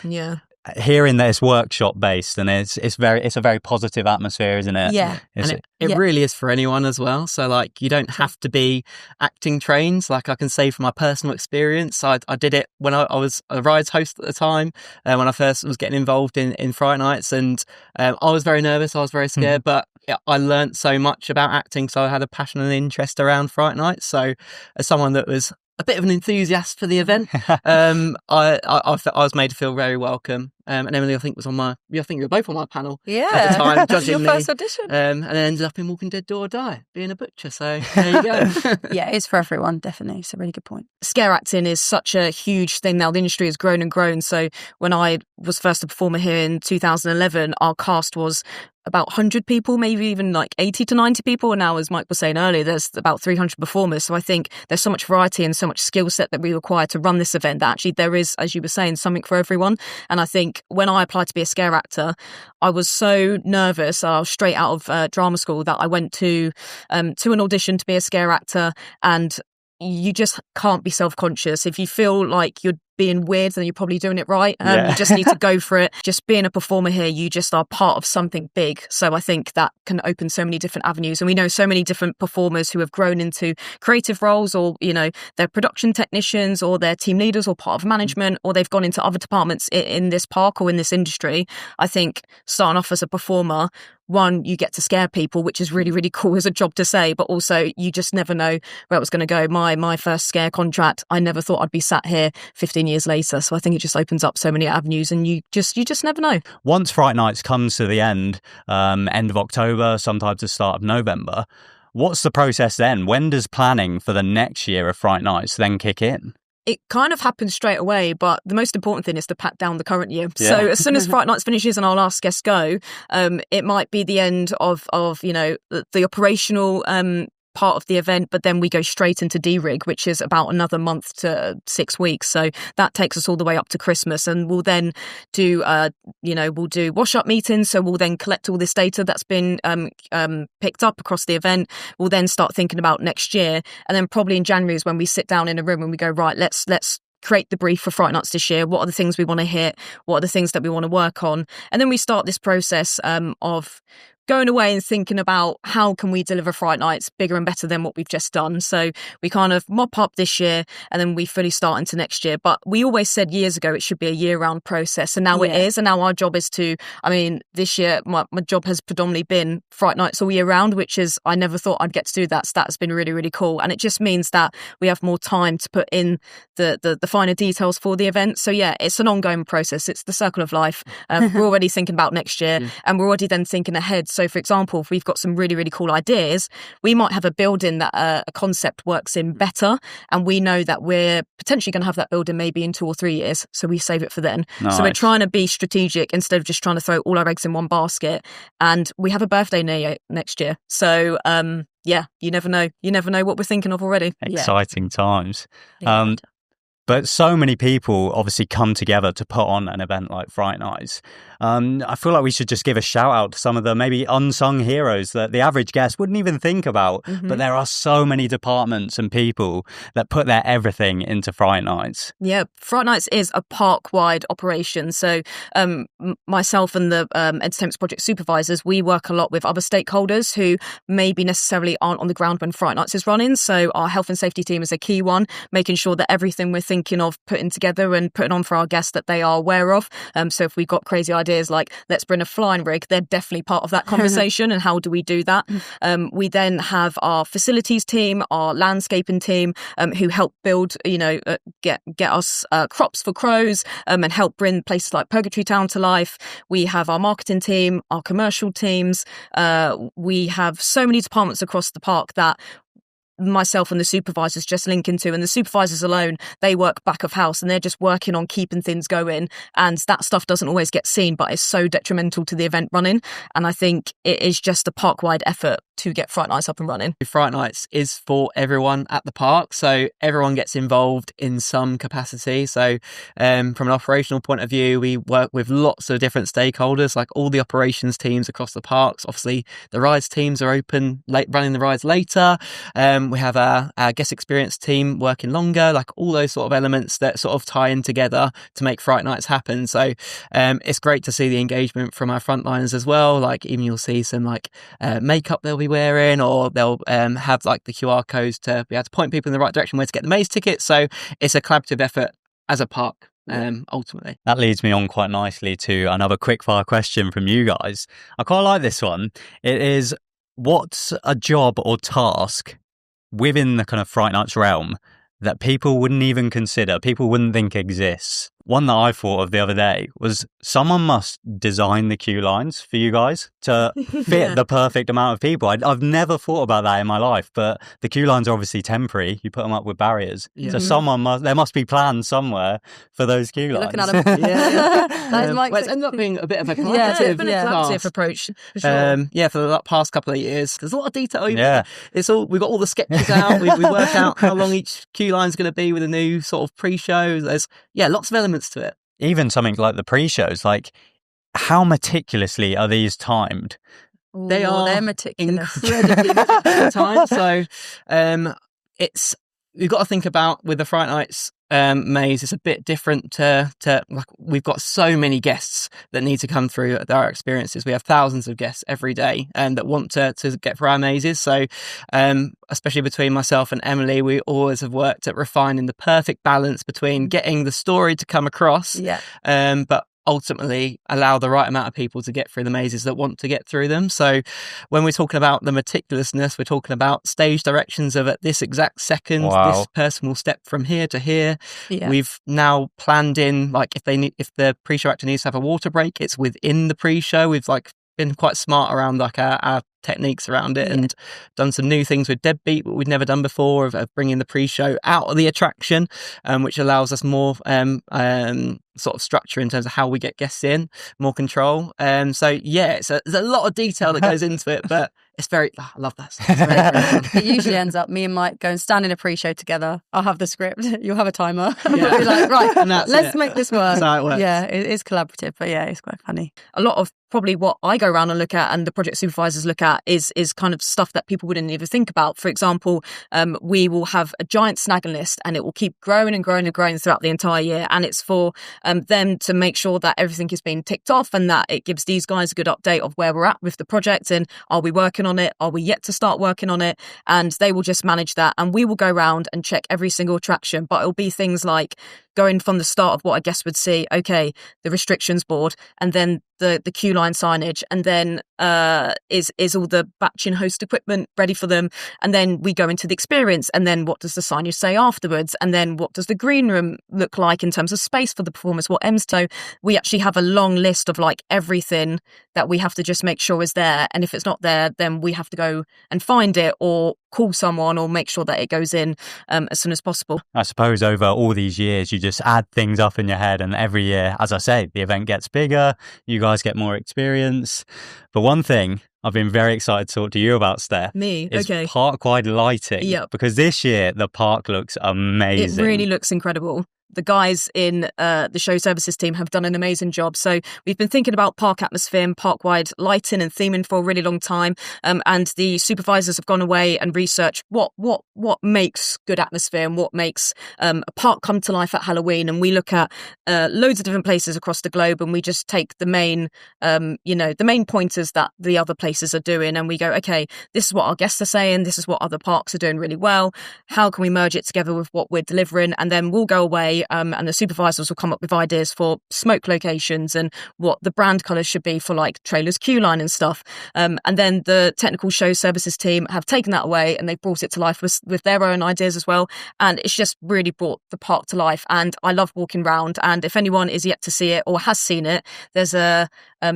hearing that it's workshop based and it's a very positive atmosphere, isn't it? Yeah. And it really is for anyone as well. So like you don't have to be acting trained. Like I can say from my personal experience, I did it when I was a rides host at the time, when I first was getting involved in Fright Nights, and I was very nervous, I was very scared, but I learnt so much about acting, so I had a passion and interest around Fright Nights. So as someone that was a bit of an enthusiast for the event, I was made to feel very welcome. And Emily, I think you were both on my panel at the time, judging your first audition. and then ended up in Walking Dead Do or Die, being a butcher. So there you go. Yeah, it's for everyone, definitely. It's a really good point. Scare acting is such a huge thing now. The industry has grown and grown. So when I was first a performer here in 2011, our cast was about 100 people, maybe even like 80 to 90 people. And now, as Mike was saying earlier, there's about 300 performers. So I think there's so much variety and so much skill set that we require to run this event that actually there is, as you were saying, something for everyone. And I think when I applied to be a scare actor, I was so nervous. I was straight out of drama school that I went to an audition to be a scare actor, and you just can't be self-conscious. If you feel like you're being weird, then you're probably doing it right. You just need to go for it. Just being a performer here, you just are part of something big. So I think that can open so many different avenues. And we know so many different performers who have grown into creative roles, or, they're production technicians, or they're team leaders, or part of management, or they've gone into other departments in this park or in this industry. I think starting off as a performer, one, you get to scare people, which is really, really cool as a job to say, but also you just never know where it was going to go. My first scare contract, I never thought I'd be sat here 15 years later. So I think it just opens up so many avenues, and you just never know. Once Fright Nights comes to the end of October, sometimes the start of November, what's the process then? When does planning for the next year of Fright Nights then kick in? It kind of happens straight away, but the most important thing is to pat down the current year. Yeah. So as soon as Fright Nights finishes and our last guests go, it might be the end of the operational part of the event, but then we go straight into D-Rig, which is about another month to 6 weeks. So that takes us all the way up to Christmas, and we'll then do we'll do wash-up meetings. So we'll then collect all this data that's been picked up across the event. We'll then start thinking about next year, and then probably in January is when we sit down in a room and we go, right, let's create the brief for Fright Nights this year. What are the things we want to hit? What are the things that we want to work on? And then we start this process of going away and thinking about how can we deliver Fright Nights bigger and better than what we've just done. So we kind of mop up this year, and then we fully start into next year. But we always said years ago it should be a year-round process, and now it is. And now our job is this year my job has predominantly been Fright Nights all year round, which is, I never thought I'd get to do that. So that's been really, really cool. And it just means that we have more time to put in the finer details for the event. So it's an ongoing process. It's the circle of life. We're already thinking about next year, and we're already then thinking ahead. So for example, if we've got some really, really cool ideas, we might have a building that a concept works in better, and we know that we're potentially going to have that building maybe in 2 or 3 years, so we save it for then. Nice. So we're trying to be strategic instead of just trying to throw all our eggs in one basket. And we have a birthday next year, so yeah, you never know what we're thinking of already. Exciting times. But so many people obviously come together to put on an event like Fright Nights. I feel like we should just give a shout out to some of the maybe unsung heroes that the average guest wouldn't even think about. But there are so many departments and people that put their everything into Fright Nights. Yeah, Fright Nights is a park-wide operation. So myself and the Entertainment Project supervisors, we work a lot with other stakeholders who maybe necessarily aren't on the ground when Fright Nights is running. So our health and safety team is a key one, making sure that everything we're thinking of putting together and putting on for our guests that they are aware of. So if we've got crazy ideas like let's bring a flying rig, they're definitely part of that conversation. And how do we do that? We then have our facilities team, our landscaping team, who help build, get us crops for crows, and help bring places like Purgatory Town to life. We have our marketing team, our commercial teams. We have so many departments across the park that myself and the supervisors just link into, and the supervisors alone, they work back of house and they're just working on keeping things going, and that stuff doesn't always get seen, but it's so detrimental to the event running. And I think it is just a park-wide effort to get Fright Nights up and running. Fright Nights is for everyone at the park, so everyone gets involved in some capacity. So from an operational point of view, we work with lots of different stakeholders, like all the operations teams across the parks. Obviously the rides teams are open running the rides later. We have our guest experience team working longer, like all those sort of elements that sort of tie in together to make Fright Nights happen. So it's great to see the engagement from our frontliners as well. Like even you'll see some like makeup they'll be wearing, or they'll have like the QR codes to be able to point people in the right direction where to get the maze tickets. So it's a collaborative effort as a park. Ultimately, that leads me on quite nicely to another quickfire question from you guys. I quite like this one. It is, what's a job or task within the kind of Fright Nights realm that people wouldn't even consider, people wouldn't think exists? One that I thought of the other day was someone must design the queue lines for you guys to fit the perfect amount of people. I've never thought about that in my life, but the queue lines are obviously temporary. You put them up with barriers. Yeah. So there must be plans somewhere for those queue lines. Looking at them. It's ended up being a bit of a collaborative approach. For sure. For the past couple of years, there's a lot of detail. It's all, we've got all the sketches out. we work out how long each queue line is going to be with a new sort of pre-show. There's lots of elements to it. Even something like the pre-shows, like how meticulously are these timed? They're meticulous. Incredibly timed. So we've got to think about with the Fright Nights maze, it's a bit different to like, we've got so many guests that need to come through our experiences. We have thousands of guests every day and that want to get through our mazes. So especially between myself and Emily, we always have worked at refining the perfect balance between getting the story to come across, but ultimately allow the right amount of people to get through the mazes that want to get through them. So when we're talking about the meticulousness, we're talking about stage directions of at this exact second, this person will step from here to here. We've now planned in, like if the pre-show actor needs to have a water break, it's within the pre-show. We've like been quite smart around like our techniques around it and done some new things with Deadbeat, what we'd never done before, of bringing the pre-show out of the attraction, which allows us more sort of structure in terms of how we get guests in, more control. There's a lot of detail that goes into it, but it's very, I love that stuff. It's very, very fun. It usually ends up me and Mike go and stand in a pre-show together. I'll have the script, you'll have a timer. We'll be like, right, let's make this work. That's how it works. Yeah, it is collaborative, but yeah, it's quite funny. A lot of probably what I go around and look at and the project supervisors look at is kind of stuff that people wouldn't even think about. For example, we will have a giant snagging list and it will keep growing and growing and growing throughout the entire year. And it's for them to make sure that everything is being ticked off and that it gives these guys a good update of where we're at with the project and are we working on it? Are we yet to start working on it? And they will just manage that. And we will go around and check every single attraction, but it'll be things like going from the start of what a guest would see, okay, the restrictions board, and then the queue line signage, and then is all the batch and host equipment ready for them, and then we go into the experience, and then what does the signage say afterwards, and then what does the green room look like in terms of space for the performers, what M's. So we actually have a long list of like everything that we have to just make sure is there, and if it's not there, then we have to go and find it or call someone or make sure that it goes in as soon as possible. I suppose over all these years, you just add things up in your head, and every year, as I say, the event gets bigger, you guys get more experience. But one thing I've been very excited to talk to you about, Steph, is park-wide lighting. Yep. Because this year, the park looks amazing. It really looks incredible. The guys in the show services team have done an amazing job. So we've been thinking about park atmosphere and park-wide lighting and theming for a really long time. And the supervisors have gone away and researched what makes good atmosphere and what makes a park come to life at Halloween. And we look at loads of different places across the globe, and we just take the main, the main pointers that the other places are doing, and we go, okay, this is what our guests are saying. This is what other parks are doing really well. How can we merge it together with what we're delivering? And then we'll go away. And the supervisors will come up with ideas for smoke locations and what the brand colours should be for like trailers, queue line and stuff. And then the technical show services team have taken that away and they've brought it to life with their own ideas as well. And it's just really brought the park to life. And I love walking around. And if anyone is yet to see it or has seen it, there's a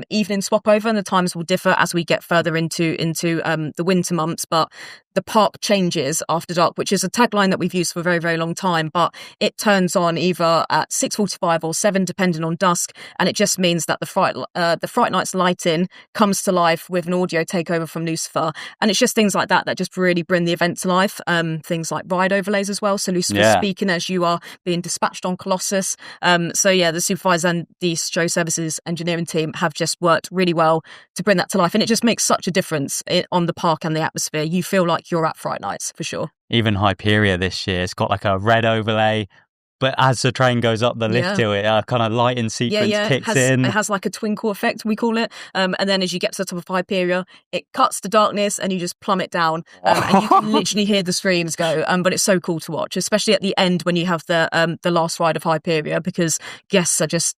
evening swap over, and the times will differ as we get further into the winter months. But the park changes after dark, which is a tagline that we've used for a very, very long time. But it turns on either at 6:45 or 7, depending on dusk, and it just means that the Fright Nights lighting comes to life with an audio takeover from Lucifer, and it's just things like that that just really bring the event to life. Things like ride overlays as well, so Lucifer's speaking as you are being dispatched on Colossus. The supervisor and the show services engineering team have just worked really well to bring that to life, and it just makes such a difference on the park and the atmosphere. You feel like you're at Fright Nights for sure. Even Hyperia this year, it's got like a red overlay, but as the train goes up the lift hill, it kind of lighting sequence kicks in. It has like a twinkle effect, we call it. And then as you get to the top of Hyperia, it cuts the darkness and you just plummet down. And you can literally hear the screams go. But it's so cool to watch, especially at the end when you have the last ride of Hyperia, because guests are just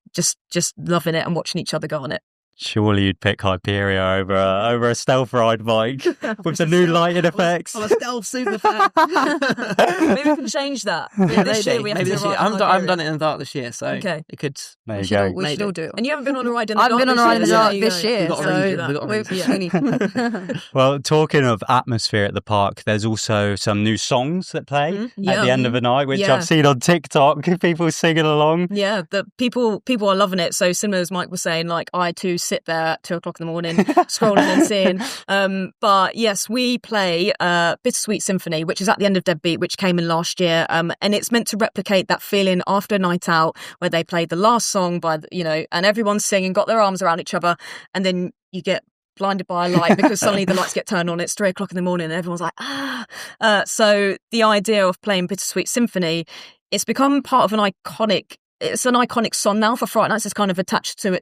loving it and watching each other go on it. Surely you'd pick Hyperia over a stealth ride bike with the new lighting effects. On a stealth super fan. Maybe we can change that. This year we have to ride. I haven't done it in the dark this year, so it could. There you go. We should all do it. And you haven't been on a ride in the dark. I've been on a ride in the dark this year. Well, talking of atmosphere at the park, there's also some new songs that play at the end of the night, which I've seen on TikTok. People singing along. Yeah, the people are loving it. So similar as Mike was saying, like I too sit there at 2:00 in the morning scrolling and seeing. But yes, we play Bittersweet Symphony, which is at the end of Deadbeat, which came in last year, and it's meant to replicate that feeling after a night out where they play the last song and everyone's singing, got their arms around each other, and then you get blinded by a light because suddenly the lights get turned on. It's 3:00 in the morning and everyone's like, so the idea of playing Bittersweet Symphony, it's become part of an iconic song now for Fright Nights. It's kind of attached to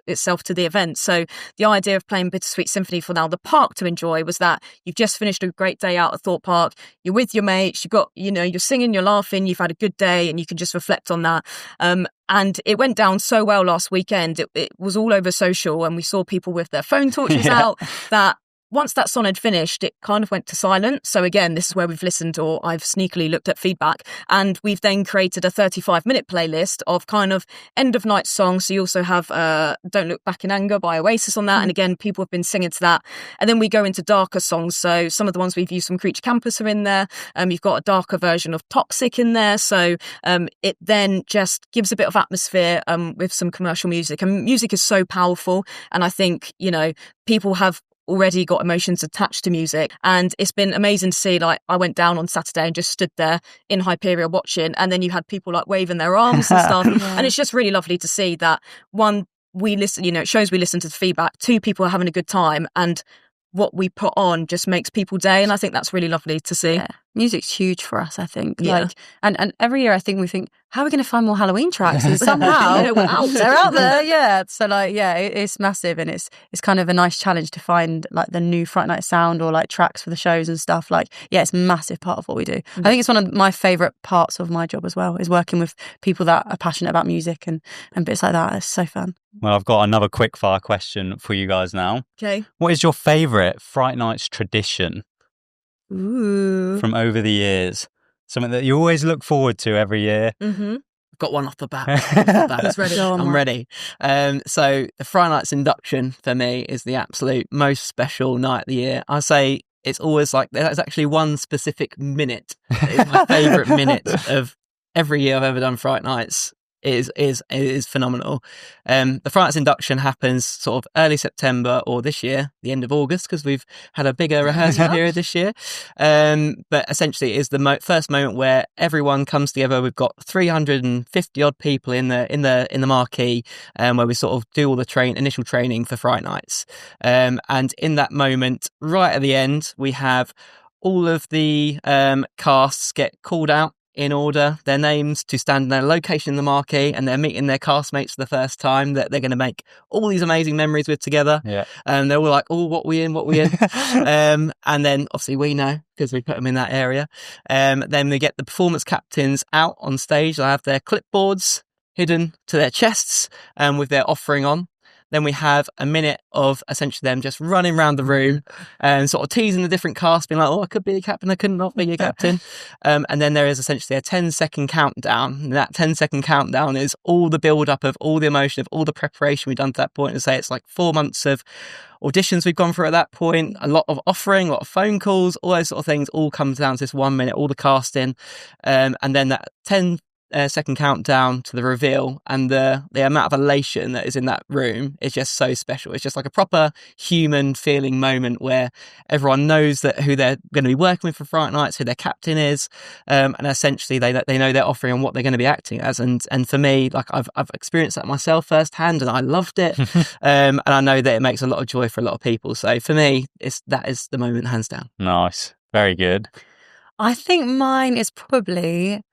itself to the event. So the idea of playing Bittersweet Symphony for now the park to enjoy was that you've just finished a great day out at Thorpe Park, you're with your mates, you've got, you're singing, you're laughing, you've had a good day, and you can just reflect on that. And it went down so well last weekend. It was all over social, and we saw people with their phone torches out, that once that song had finished, it kind of went to silent. So again, this is where we've listened, or I've sneakily looked at feedback, and we've then created a 35-minute playlist of kind of end of night songs. So you also have Don't Look Back in Anger by Oasis on that. And again, people have been singing to that. And then we go into darker songs. So some of the ones we've used from Creature Campus are in there. You've got a darker version of Toxic in there. So it then just gives a bit of atmosphere with some commercial music. And music is so powerful. And I think, people have already got emotions attached to music, and it's been amazing to see. Like I went down on Saturday and just stood there in Hyperia watching, and then you had people like waving their arms and stuff. And it's just really lovely to see that, one, we listen, it shows we listen to the feedback, two, people are having a good time, and what we put on just makes people day, and I think that's really lovely to see. music's huge for us, I think. Yeah. Like, and every year I think we think, how are we going to find more Halloween tracks? And somehow they're out there. Yeah. So like, yeah, it's massive, and it's kind of a nice challenge to find like the new Fright Night sound or like tracks for the shows and stuff. Like, yeah, it's a massive part of what we do. I think it's one of my favourite parts of my job as well, is working with people that are passionate about music and bits like that. It's so fun. Well, I've got another quick fire question for you guys now. Okay. What is your favourite Fright Nights tradition Ooh. from over the years? Something that you always look forward to every year? Mm-hmm. I've got one off the bat. Who's ready? Go on, I'm Mark. ready. So the Fright Nights induction for me is the absolute most special night of the year. I say it's always like, there's actually one specific minute that is my favourite minute of every year I've ever done Fright Nights. It is phenomenal. The Fright Nights induction happens sort of early September, or this year, the end of August, because we've had a bigger rehearsal period this year. But essentially, it is the first moment where everyone comes together. We've got 350 odd people in the marquee, where we sort of do all the initial training for Fright Nights. And in that moment, right at the end, we have all of the casts get called out in order, their names to stand in their location in the marquee, and they're meeting their castmates for the first time that they're going to make all these amazing memories with together. Yeah. And they're all like, oh, what we in? And then obviously we know because we put them in that area. Then we get the performance captains out on stage. They have their clipboards hidden to their chests with their offering on. Then we have a minute of essentially them just running around the room and sort of teasing the different casts, being like, oh, I could be a captain, I could not be a captain. And then there is essentially a 10-second countdown. And that 10-second countdown is all the build-up of all the emotion, of all the preparation we've done to that point. And say it's like 4 months of auditions we've gone through at that point, a lot of offering, a lot of phone calls, all those sort of things all comes down to this 1 minute, all the casting. And then that 10-second countdown to the reveal, and the amount of elation that is in that room is just so special. It's just like a proper human feeling moment where everyone knows that who they're going to be working with for Fright Nights, who their captain is, and essentially they know their offering and what they're going to be acting as. And for me, like I've experienced that myself firsthand, and I loved it. And I know that it makes a lot of joy for a lot of people. So for me, that is the moment, hands down. Nice. Very good. I think mine is probably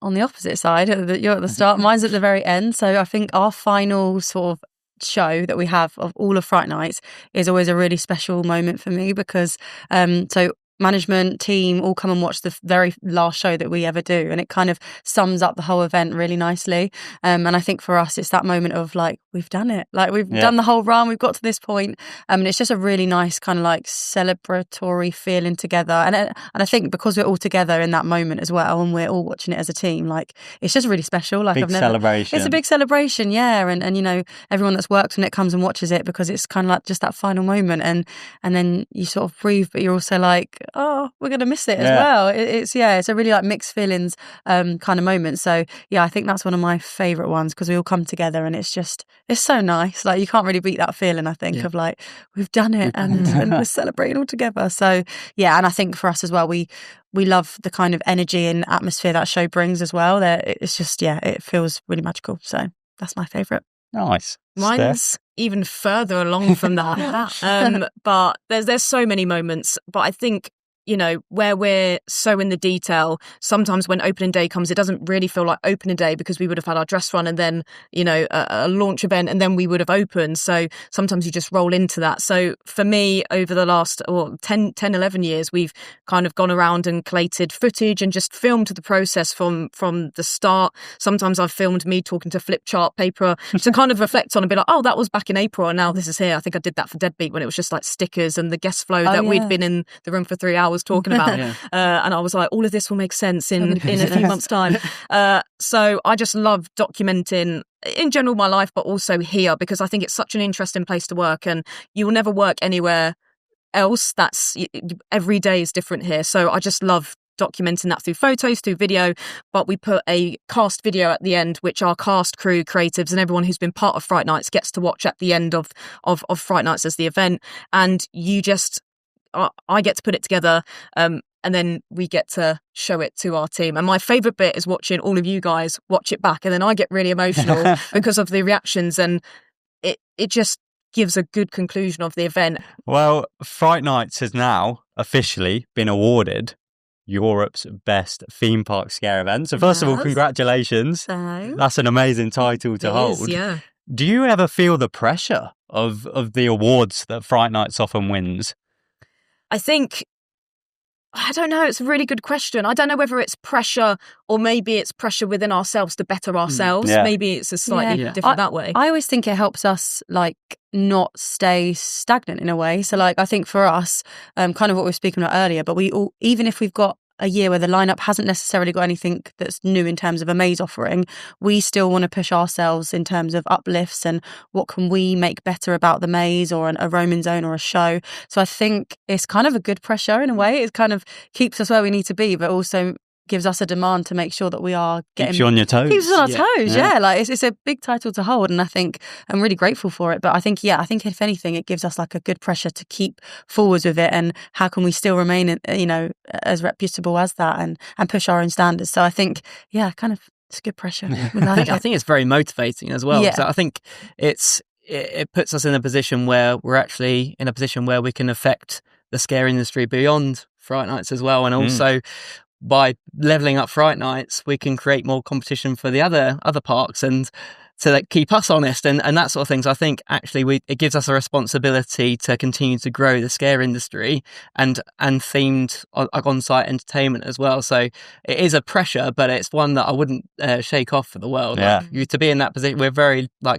on the opposite side. You're at the start. Mine's at the very end. So I think our final sort of show that we have of all of Fright Nights is always a really special moment for me, because so management, team all come and watch the very last show that we ever do, and it kind of sums up the whole event really nicely. And I think for us it's that moment of like, we've done it, like we've done the whole run, we've got to this point. And it's just a really nice kind of like celebratory feeling together, and I think because we're all together in that moment as well, and we're all watching it as a team, like it's just really special. Like Big celebration. It's a big celebration, yeah. And you know, everyone that's worked on it comes and watches it, because it's kind of like just that final moment, and then you sort of breathe, but you're also like, oh, we're going to miss it as well. It's a really like mixed feelings kind of moment. So yeah, I think that's one of my favourite ones, because we all come together and it's so nice. Like you can't really beat that feeling, I think, of like, we've done it and we're celebrating all together. So yeah, and I think for us as well, we love the kind of energy and atmosphere that show brings as well. It's just, it feels really magical. So that's my favourite. Nice. Mine's Steph? even further along from that. But there's so many moments. But I think, you know, where we're so in the detail, sometimes when opening day comes, it doesn't really feel like opening day, because we would have had our dress run and then, you know, a launch event, and then we would have opened. So sometimes you just roll into that. So for me, over the last 10, 11 years, we've kind of gone around and collated footage and just filmed the process from the start. Sometimes I've filmed me talking to flip chart paper to kind of reflect on and be like, oh, that was back in April and now this is here. I think I did that for Deadbeat when it was just like stickers and the guest flow that we'd been in the room for 3 hours talking about. And I was like, all of this will make sense in a few months' time. So I just love documenting in general my life, but also here, because I think it's such an interesting place to work, and you will never work anywhere else. Every day is different here. So I just love documenting that through photos, through video. But we put a cast video at the end, which our cast, crew, creatives and everyone who's been part of Fright Nights gets to watch at the end of Fright Nights as the event. And I get to put it together, and then we get to show it to our team. And my favourite bit is watching all of you guys watch it back, and then I get really emotional because of the reactions, and it just gives a good conclusion of the event. Well, Fright Nights has now officially been awarded Europe's best theme park scare event. So first of all, congratulations. Thanks. That's an amazing title to hold. Is, yeah. Do you ever feel the pressure of the awards that Fright Nights often wins? I think, I don't know, it's a really good question. I don't know whether it's pressure or maybe it's pressure within ourselves to better ourselves. Yeah. Maybe it's a slightly different that way. I always think it helps us like not stay stagnant in a way. So like I think for us, kind of what we were speaking about earlier, but we all, even if we've got a year where the lineup hasn't necessarily got anything that's new in terms of a maze offering, we still want to push ourselves in terms of uplifts and what can we make better about the maze or a roaming zone or a show. So I think it's kind of a good pressure in a way. It kind of keeps us where we need to be, but also gives us a demand to make sure that we are getting... Keeps you on your toes. Keeps us on our toes, yeah. Like it's a big title to hold, and I think I'm really grateful for it. But I think if anything, it gives us like a good pressure to keep forwards with it, and how can we still remain, as reputable as that, and push our own standards. So I think, kind of it's good pressure. I think it's very motivating as well. Yeah. So I think it puts us in a position where we're actually in a position where we can affect the scare industry beyond Fright Nights as well, and also by leveling up Fright Nights, we can create more competition for the other parks and to keep us honest and that sort of thing. So I think actually it gives us a responsibility to continue to grow the scare industry and themed on-site entertainment as well. So it is a pressure, but it's one that I wouldn't shake off for the world. Yeah. To be in that position, we're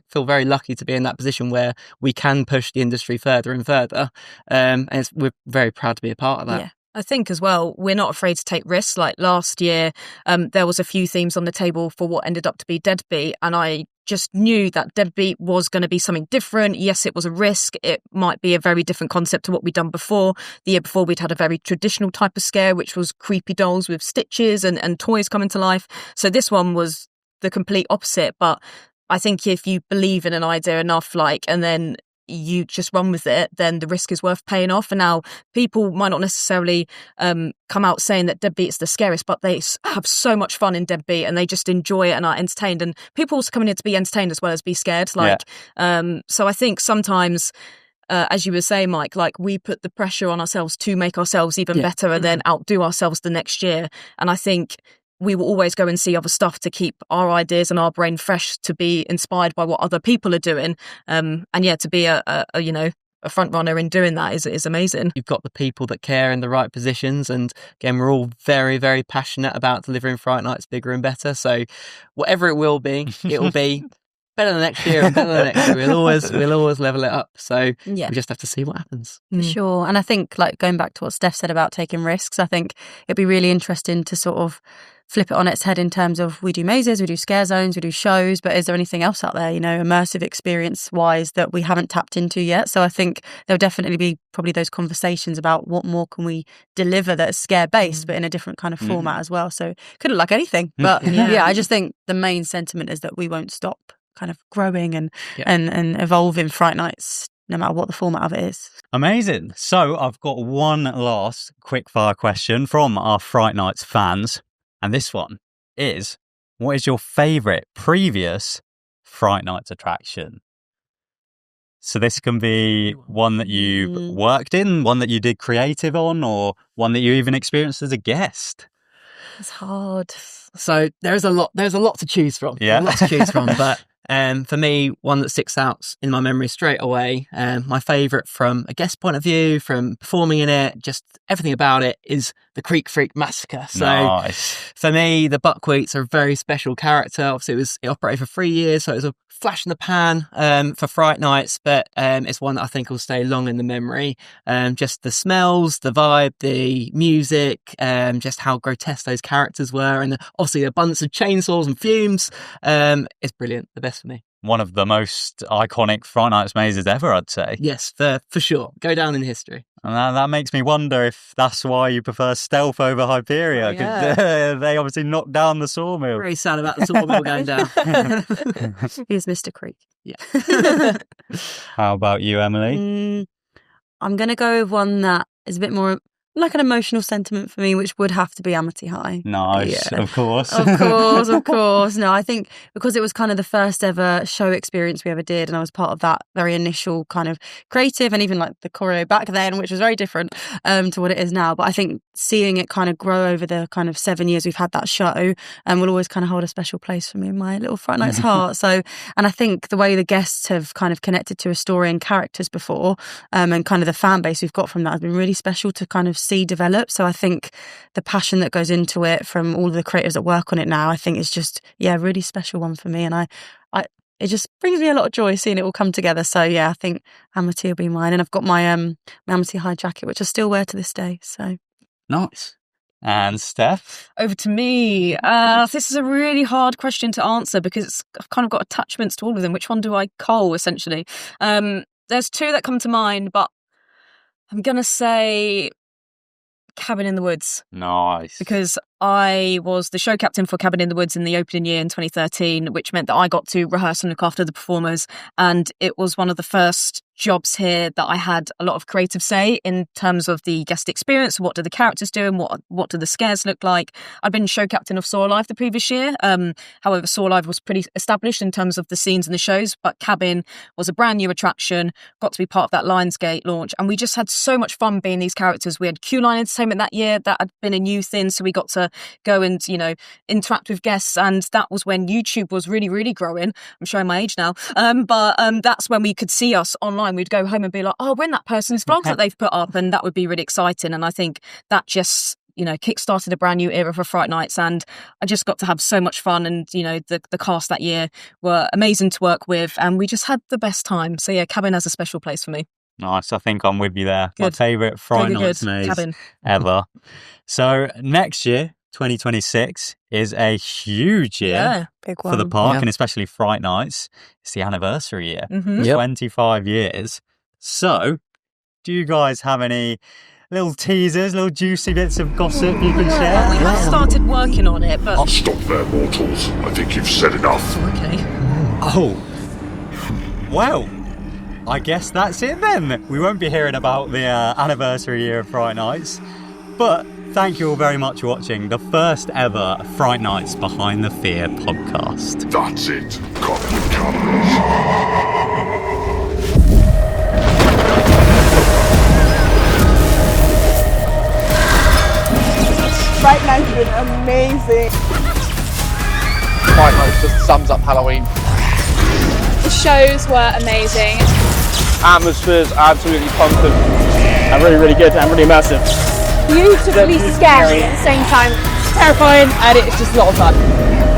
feel very lucky to be in that position where we can push the industry further and further. And we're very proud to be a part of that. Yeah. I think as well, we're not afraid to take risks. Like last year, there was a few themes on the table for what ended up to be Deadbeat, and I just knew that Deadbeat was going to be something different. Yes, it was a risk. It might be a very different concept to what we'd done before. The year before, we'd had a very traditional type of scare, which was creepy dolls with stitches and toys coming to life. So this one was the complete opposite. But I think if you believe in an idea enough, and then you just run with it, then the risk is worth paying off. And now people might not necessarily come out saying that Deadbeat is the scariest, but they have so much fun in Deadbeat and they just enjoy it and are entertained. And people also coming in to be entertained as well as be scared. So I think sometimes, as you were saying, Mike, we put the pressure on ourselves to make ourselves even better and then outdo ourselves the next year. And I think we will always go and see other stuff to keep our ideas and our brain fresh, to be inspired by what other people are doing. To be a front runner in doing that is amazing. You've got the people that care in the right positions, and again, we're all very, very passionate about delivering Fright Nights bigger and better. So whatever it will be better than next year and better than next year. We'll always level it up. So we just have to see what happens. For sure. And I think going back to what Steph said about taking risks, I think it'd be really interesting to sort of flip it on its head in terms of, we do mazes, we do scare zones, we do shows, but is there anything else out there, immersive experience wise, that we haven't tapped into yet? So I think there'll definitely be probably those conversations about what more can we deliver that's scare based, but in a different kind of format as well. So could look like anything, but I just think the main sentiment is that we won't stop kind of growing and evolving Fright Nights, no matter what the format of it is. Amazing. So I've got one last quick fire question from our Fright Nights fans. And this one is, what is your favourite previous Fright Nights attraction? So this can be one that you've worked in, one that you did creative on, or one that you even experienced as a guest. It's hard. So there's a lot to choose from. Yeah. But for me, one that sticks out in my memory straight away, my favourite from a guest point of view, from performing in it, just everything about it, is the Creek Freak Massacre. So nice. For me, the Buckwheats are a very special character. Obviously, it operated for 3 years, so it was a flash in the pan for Fright Nights, but it's one that I think will stay long in the memory. Just the smells, the vibe, the music, just how grotesque those characters were, and obviously the abundance of chainsaws and fumes. It's brilliant, the best for me. One of the most iconic Fright Nights mazes ever, I'd say. Yes, for sure. Go down in history. And that makes me wonder if that's why you prefer stealth over Hyperia, because they obviously knocked down the sawmill. Very sad about the sawmill going down. Here's Mr. Creek. Yeah. How about you, Emily? I'm going to go with one that is a bit more like an emotional sentiment for me, which would have to be Amity High. Nice, Yeah. of course. Of course. No, I think because it was kind of the first ever show experience we ever did, and I was part of that very initial kind of creative and even like the choreo back then, which was very different to what it is now. But I think seeing it kind of grow over the kind of 7 years we've had that show will always kind of hold a special place for me in my little Fright Nights heart. So, and I think the way the guests have kind of connected to a story and characters before, and kind of the fan base we've got from that has been really special to kind of see develop. So I think the passion that goes into it from all of the creators that work on it now, I think is just, a really special one for me. And I it just brings me a lot of joy seeing it all come together. So yeah, I think Amity will be mine. And I've got my Amity High jacket, which I still wear to this day. So Nice. And Steph? Over to me. This is a really hard question to answer because I've kind of got attachments to all of them. Which one do I cull, essentially? There's two that come to mind, but I'm going to say Cabin in the Woods. Nice. Because I was the show captain for Cabin in the Woods in the opening year in 2013, which meant that I got to rehearse and look after the performers. And it was one of the first jobs here that I had a lot of creative say in terms of the guest experience. What do the characters do and what do the scares look like? I'd been show captain of Saw Alive the previous year. However, Saw Alive was pretty established in terms of the scenes and the shows, but Cabin was a brand new attraction, got to be part of that Lionsgate launch. And we just had so much fun being these characters. We had Queue Line Entertainment that year. That had been a new thing. So we got to go and, interact with guests. And that was when YouTube was really, really growing. I'm showing my age now. But that's when we could see us online. We'd go home and be like, oh, when that person's vlogs that they've put up, and that would be really exciting. And I think that just kick-started a brand new era for Fright Nights, and I just got to have so much fun. And the cast that year were amazing to work with, and we just had the best time. So yeah, Cabin has a special place for me. Nice, I think I'm with you there. Good. My favourite Fright Good. Nights maze Cabin. ever. So next year, 2026, is a huge year big for one. the park, and especially Fright Nights. It's the anniversary year, Mm-hmm. 25 years. So, do you guys have any little teasers, little juicy bits of gossip you can share? We have started working on it, but Stop there, mortals. I think you've said enough. okay. Oh, well, I guess that's it then. We won't be hearing about the anniversary year of Fright Nights, but thank you all very much for watching the first ever Fright Nights Behind the Fear podcast. That's it. Cut the cameras. Fright Nights has been amazing. Fright Nights just sums up Halloween. The shows were amazing. Atmosphere's absolutely pumping and really, really good and really immersive. Beautifully scary at the same time. Terrifying, and it's just a lot of fun.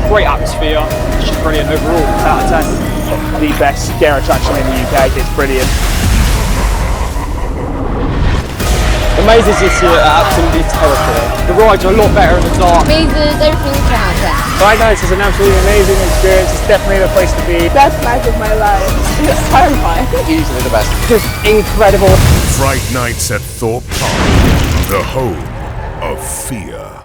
Great atmosphere. It's just brilliant overall. 10 out of 10. The best scare attraction in the UK. It's brilliant. The mazes this year are absolutely terrifying. The rides are a lot better in the dark. Mazes, everything 10 out of 10. Fright Nights is an absolutely amazing experience. It's definitely the place to be. Best night of my life. It's terrifying. Easily the best. Just incredible. Fright Nights at Thorpe Park, the home of fear.